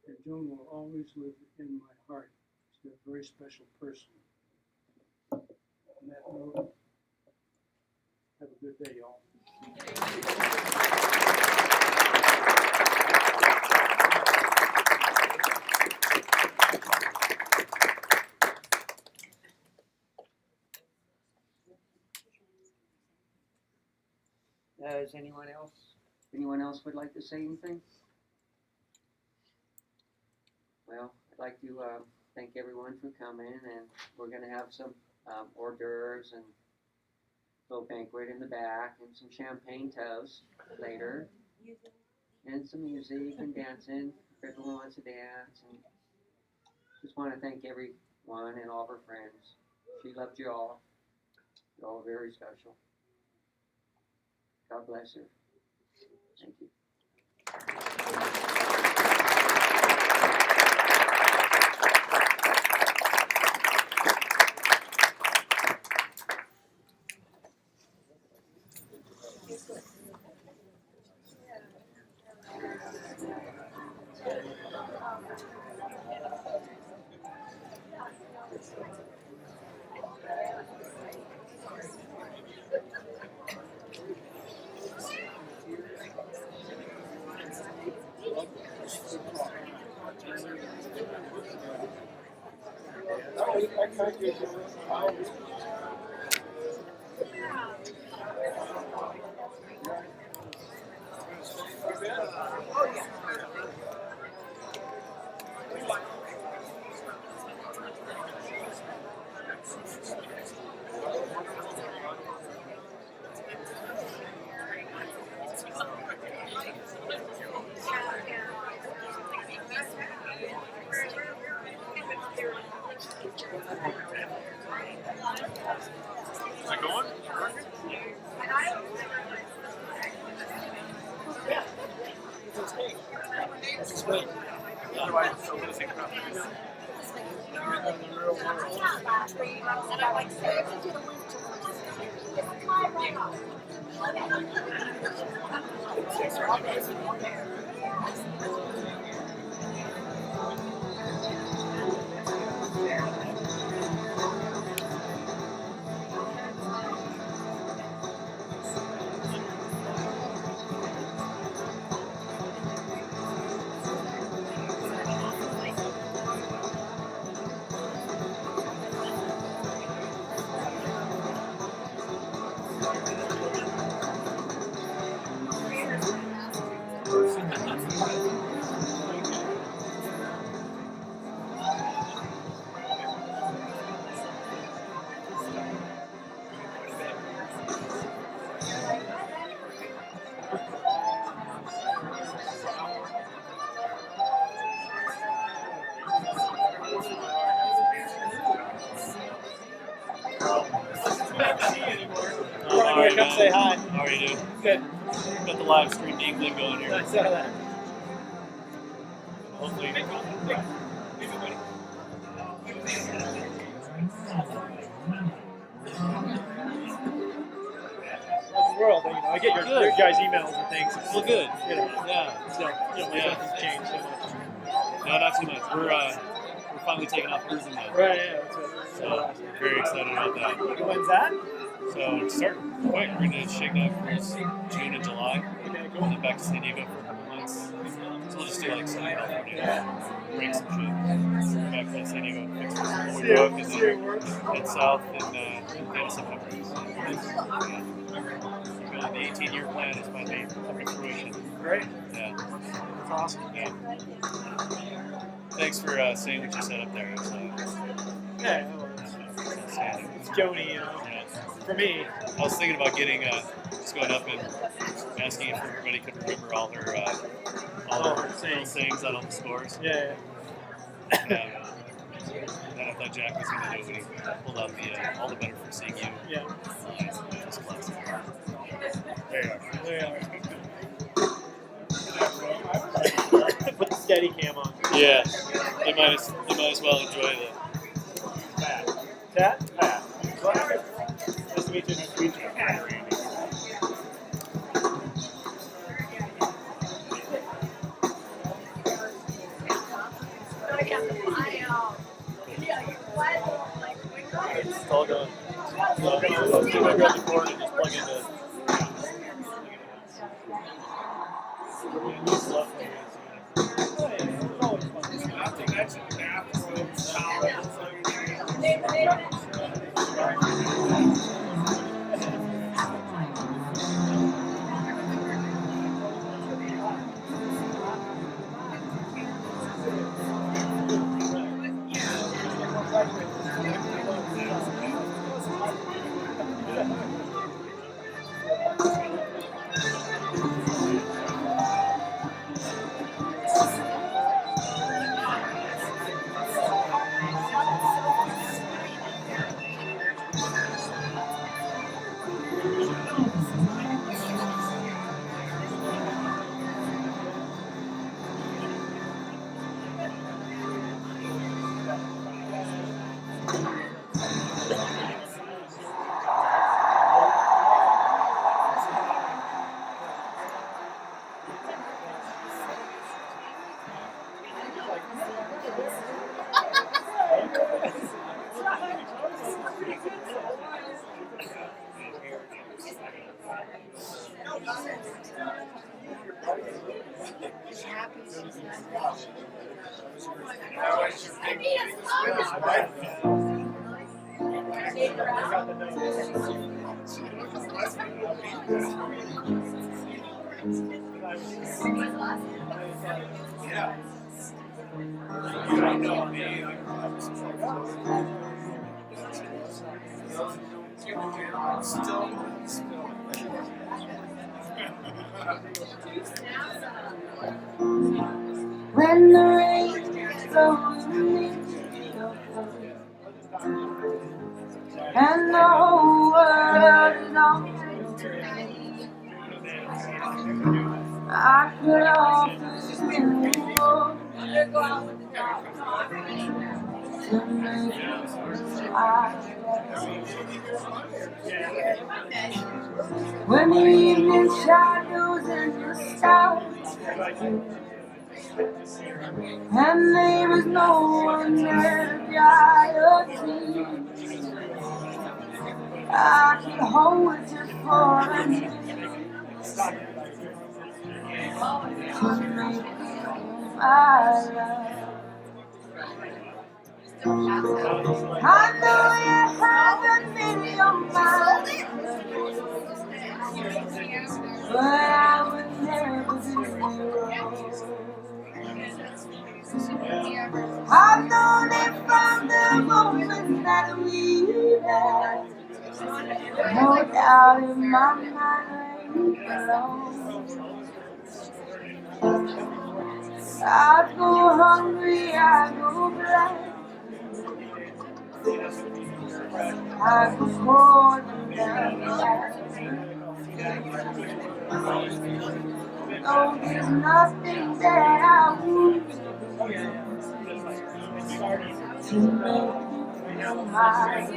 And Joan will always live in my heart. She's a very special person. On that note, have a good day, y'all. Does anyone else would like to say anything? Well, I'd like to thank everyone for coming, and we're going to have some hors d'oeuvres and a little banquet in the back and some champagne toast later, and some music and dancing if everyone wants to dance. And just want to thank everyone and all of her friends. She loved you all. You're all very special. God bless her. Thank you. Yeah, come say hi. How are you doing? Good. Got the live stream thing going here. I saw that. Hopefully. That's the world. You know, I get your guys' emails and things. Well, good. You know, Yeah. so nothing's changed so much. No, not too much. We're finally taking off cruising now. Right. Yeah. That's right. So very excited about that. When's that? So it's starting quick. We're gonna shake out cruise June and July, Okay, and cool. then back to San Diego for a couple months. So we'll just do like Southern California, break some shit. Back to San Diego, fix some more work, and then head south in the end of September. Yeah. The 18-year plan is finally coming to fruition. Great. Yeah. That's awesome. Yeah. Thanks for saying what you said up there. Yeah. Outstanding. It's Joni, you know. Yeah. For me. I was thinking about getting, just going up and asking if everybody could remember all her sayings out on the scores. Yeah. Yeah. And I thought Jack was going to do it when he pulled out the all the better for seeing you. Yeah. Just classic. There you are. There you are. Put the steady cam on. Yeah. They might as well enjoy the Tat? Nice to meet you. Nice to meet you. It's all going. Let's do my grab the cord and just plug into. When the rain flows and the whole world is on I could offer you to make when the evening shadows in the sky and there is no one there I could hold you for a minute to make you my love. I know you haven't been your mind, but I would never do you wrong. I've known it from the moment that we met. No doubt in my mind where you belong. I go hungry, I go blind, I go cold. Oh, there's nothing that I would to make you feel my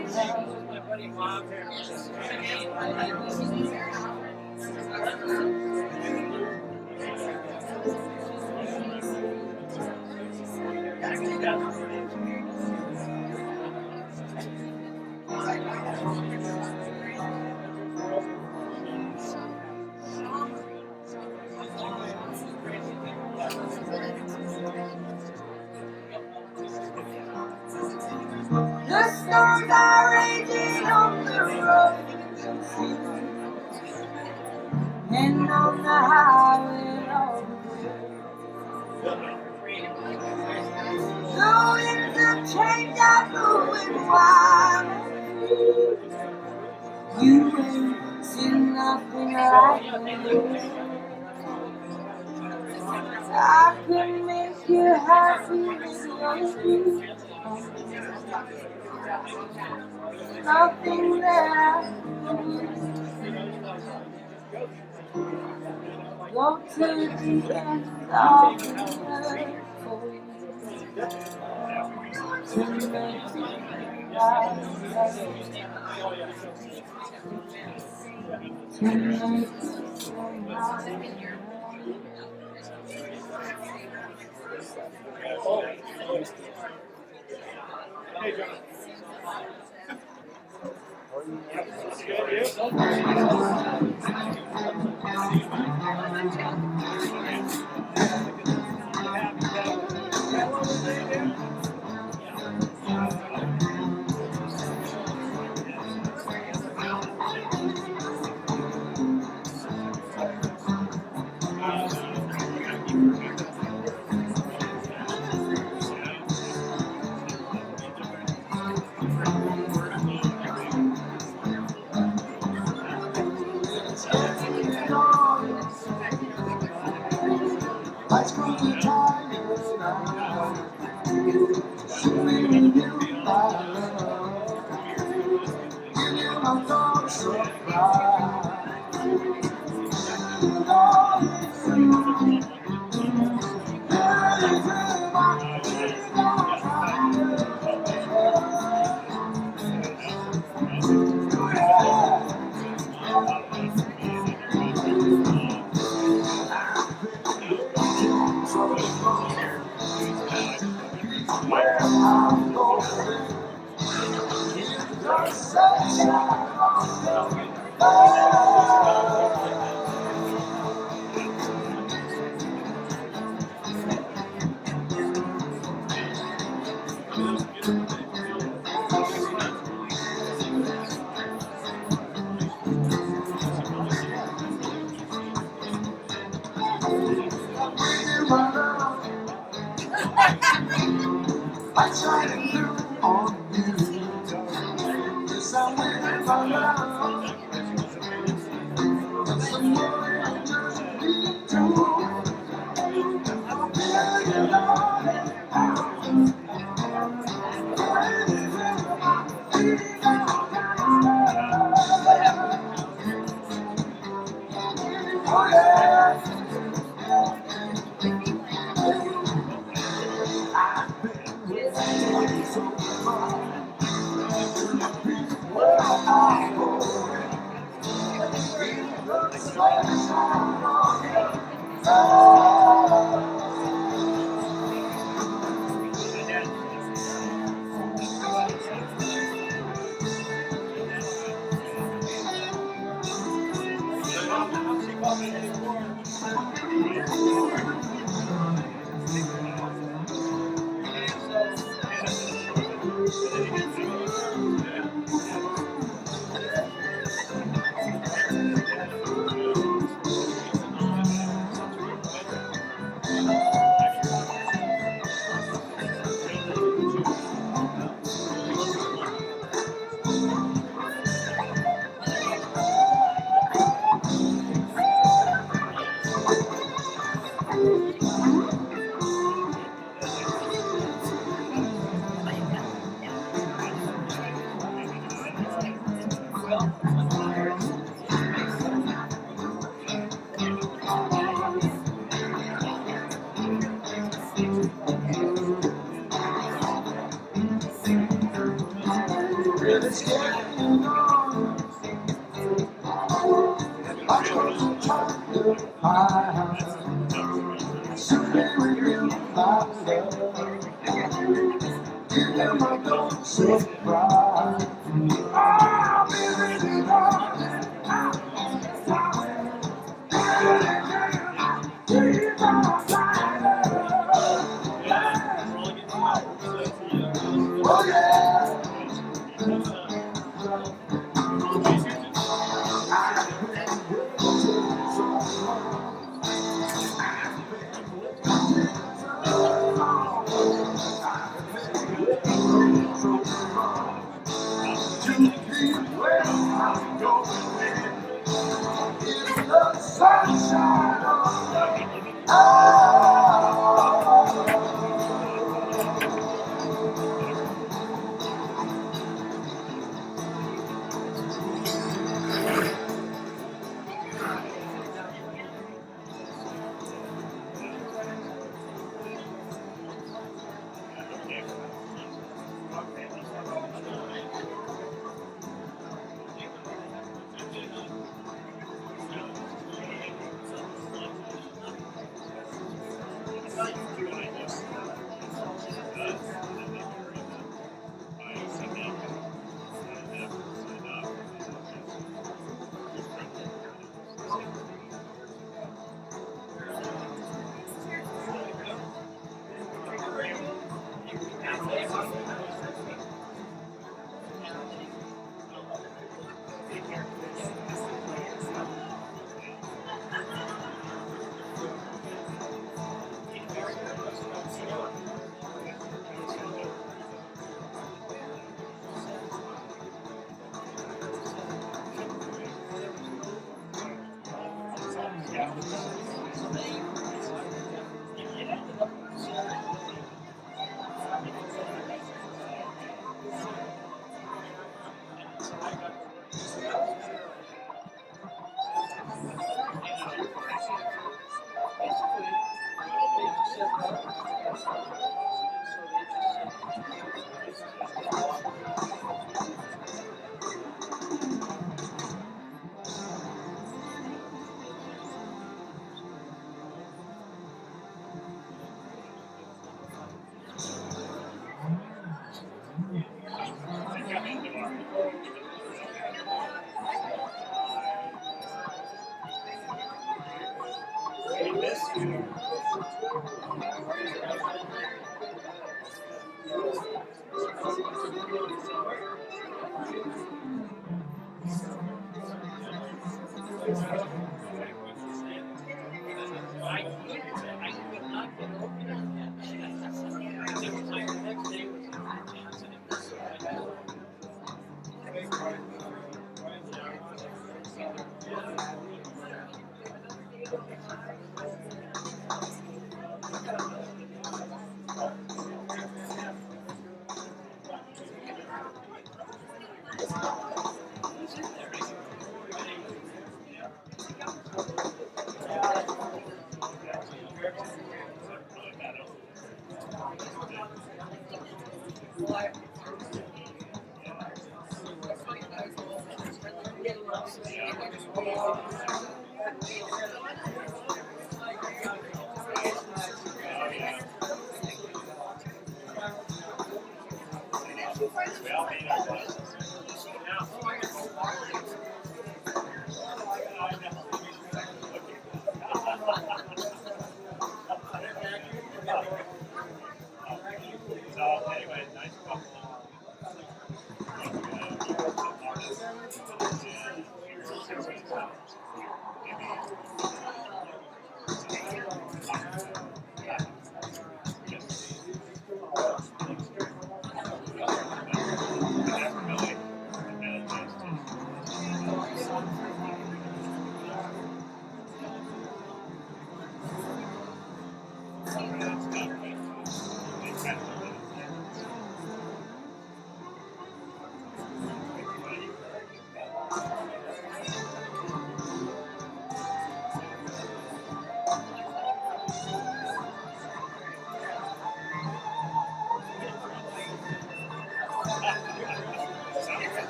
The storms are raging on the road and on the highway of the winds of change are blowing wild. You ain't seen nothing like me. I could make you happy with you. Nothing that I go to the end of the earth to make you right. To make you right. Hey, John. Let's go to Tahoe now. Showing you my love. Give you my thoughts so bright. Love is you. Girl, it's my where I'm going. The sunshine on the fire. I try to do on you. Yes, I'm waiting for love. Some more I just need to. Feel you love it. Oh yeah. Untitled Chapter, someday we will find love. Give them a good surprise. Oh, baby, darling, oh yeah. The sunshine on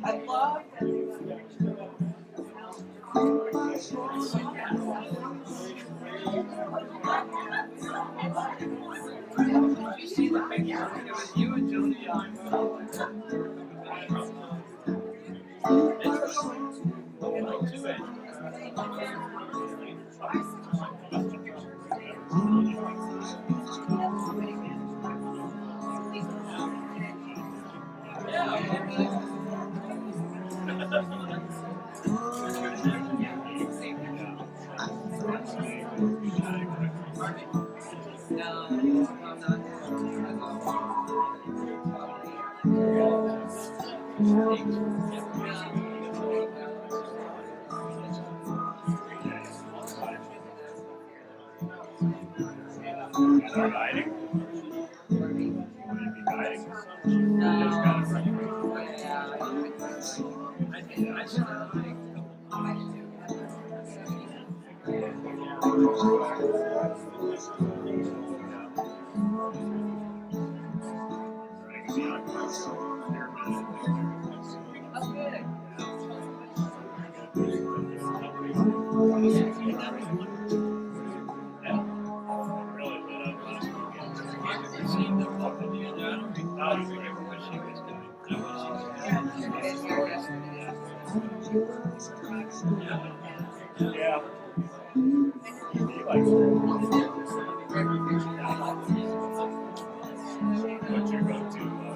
I love that. You see the picture? It was you and Julie on. Yeah. What's your go-to?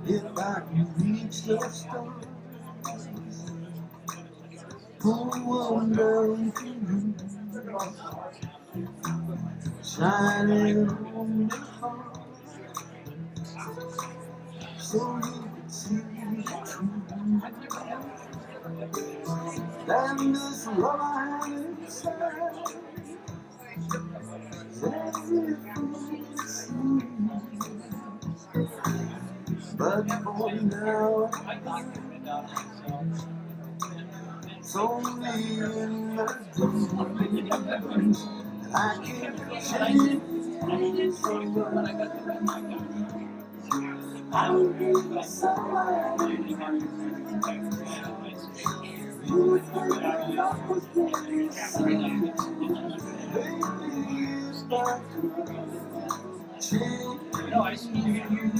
If I can reach the stars, pull one down for you, shining on my heart, so you can see the truth. And this love I have inside is everything it seems. But for now, it's only in my dreams. I can't change someone. I would be someone. You would think that love was really something. Baby, if I could change. No, I see you.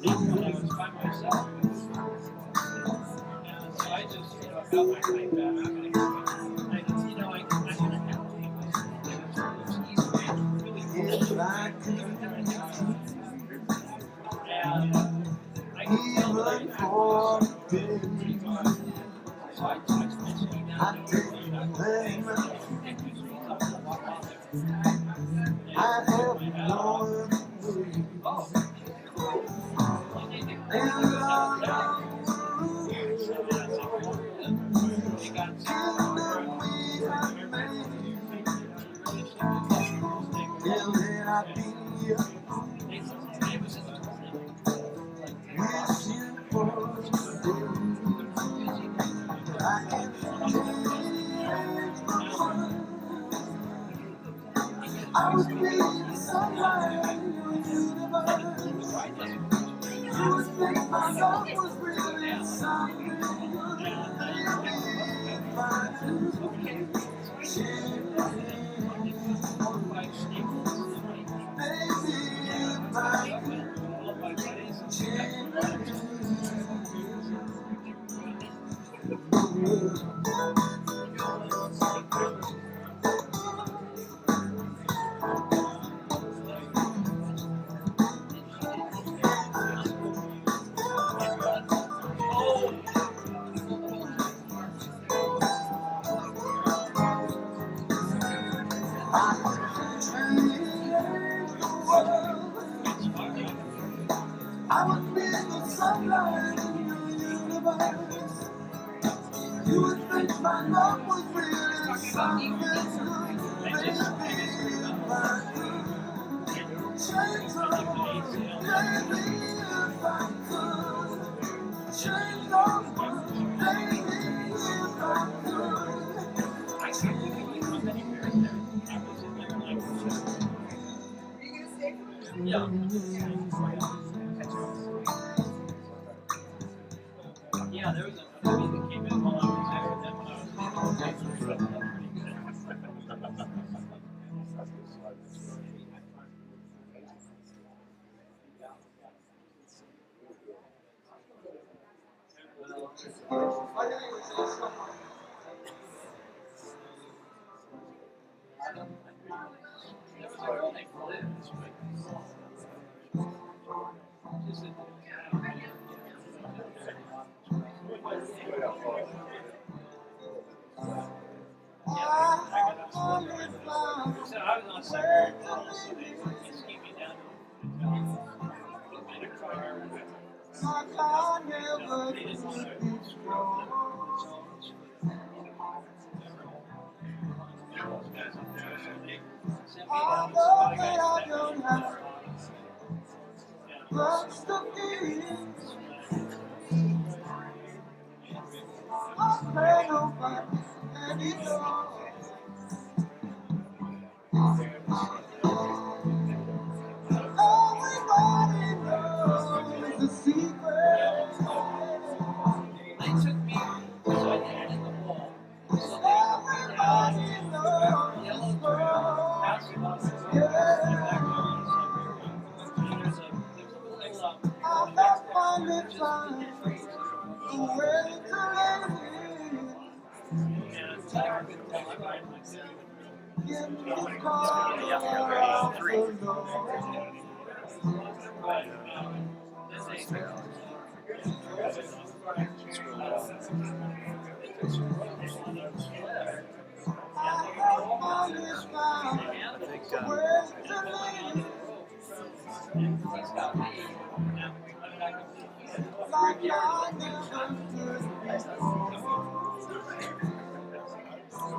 When I was by myself. So I just, got my thing back. I didn't have to. If I could even for a day, I'd take them. I have no other way. And love, and then I'd be with you for a day. I can't change my mind. I was being somewhere in the universe. You would think my love was really something. Baby, if I could change. Baby, if I could change. I would be the sunlight in the universe. You would think my love was really something good. Baby, if I could change the world. Baby, if I could change the world. Baby, if I Yeah, there was a movie that came in while I was there, and then when I was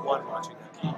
One watching the game.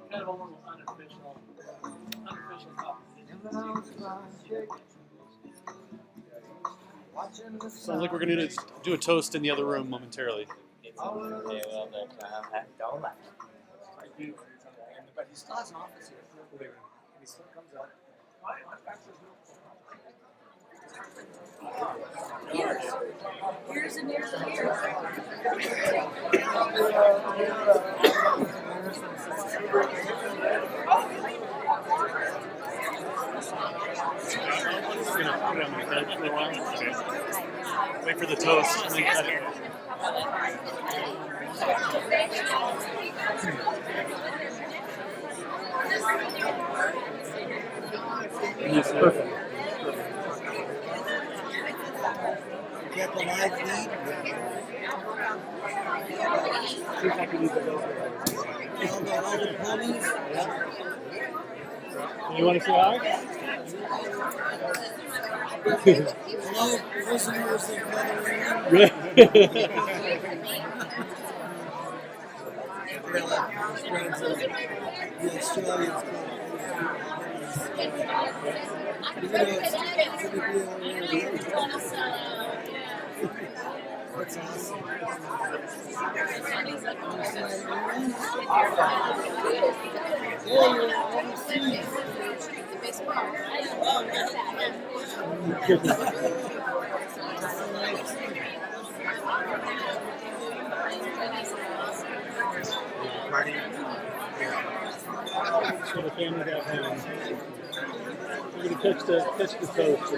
Kind of almost unofficial Sounds like we're going to do a toast in the other room momentarily. But he still has an office here. He still comes up. Years and years and years. I'm just going to put it on my head for a while. Okay. Wait for the toast and then cut it. Yes, perfect. Get the live feed. All the ponies. You want to say hi? Hello, listeners and brother. Friends of the Australians. Even though it's that's awesome. Yeah, you're overseas. So the family got home. We're going to touch the toast.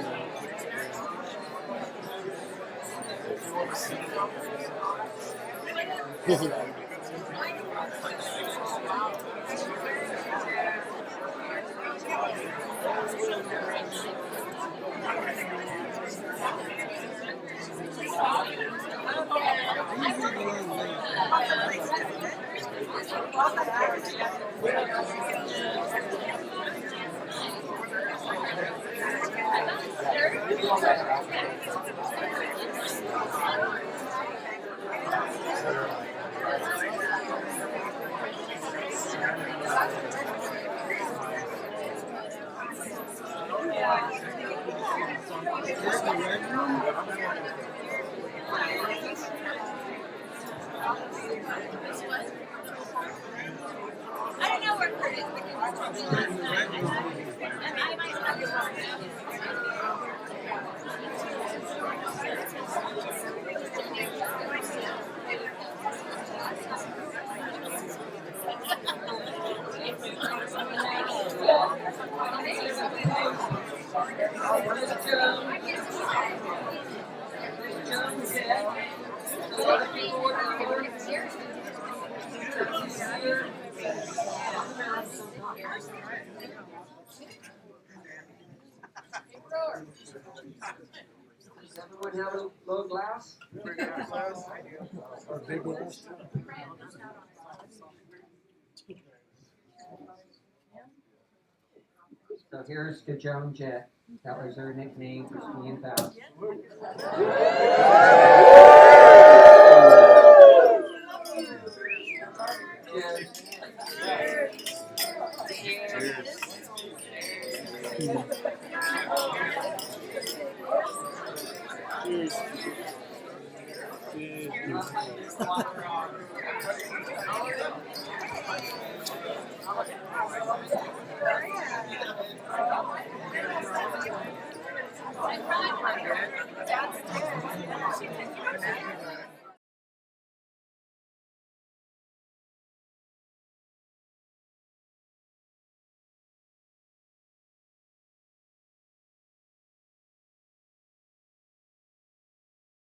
I don't know where Kurt is, but he's probably I might have to walk out. Does everyone have a low glass? Or big glass. So here's to Joan Jett. That was her nickname for skiing fast. Oh, yeah.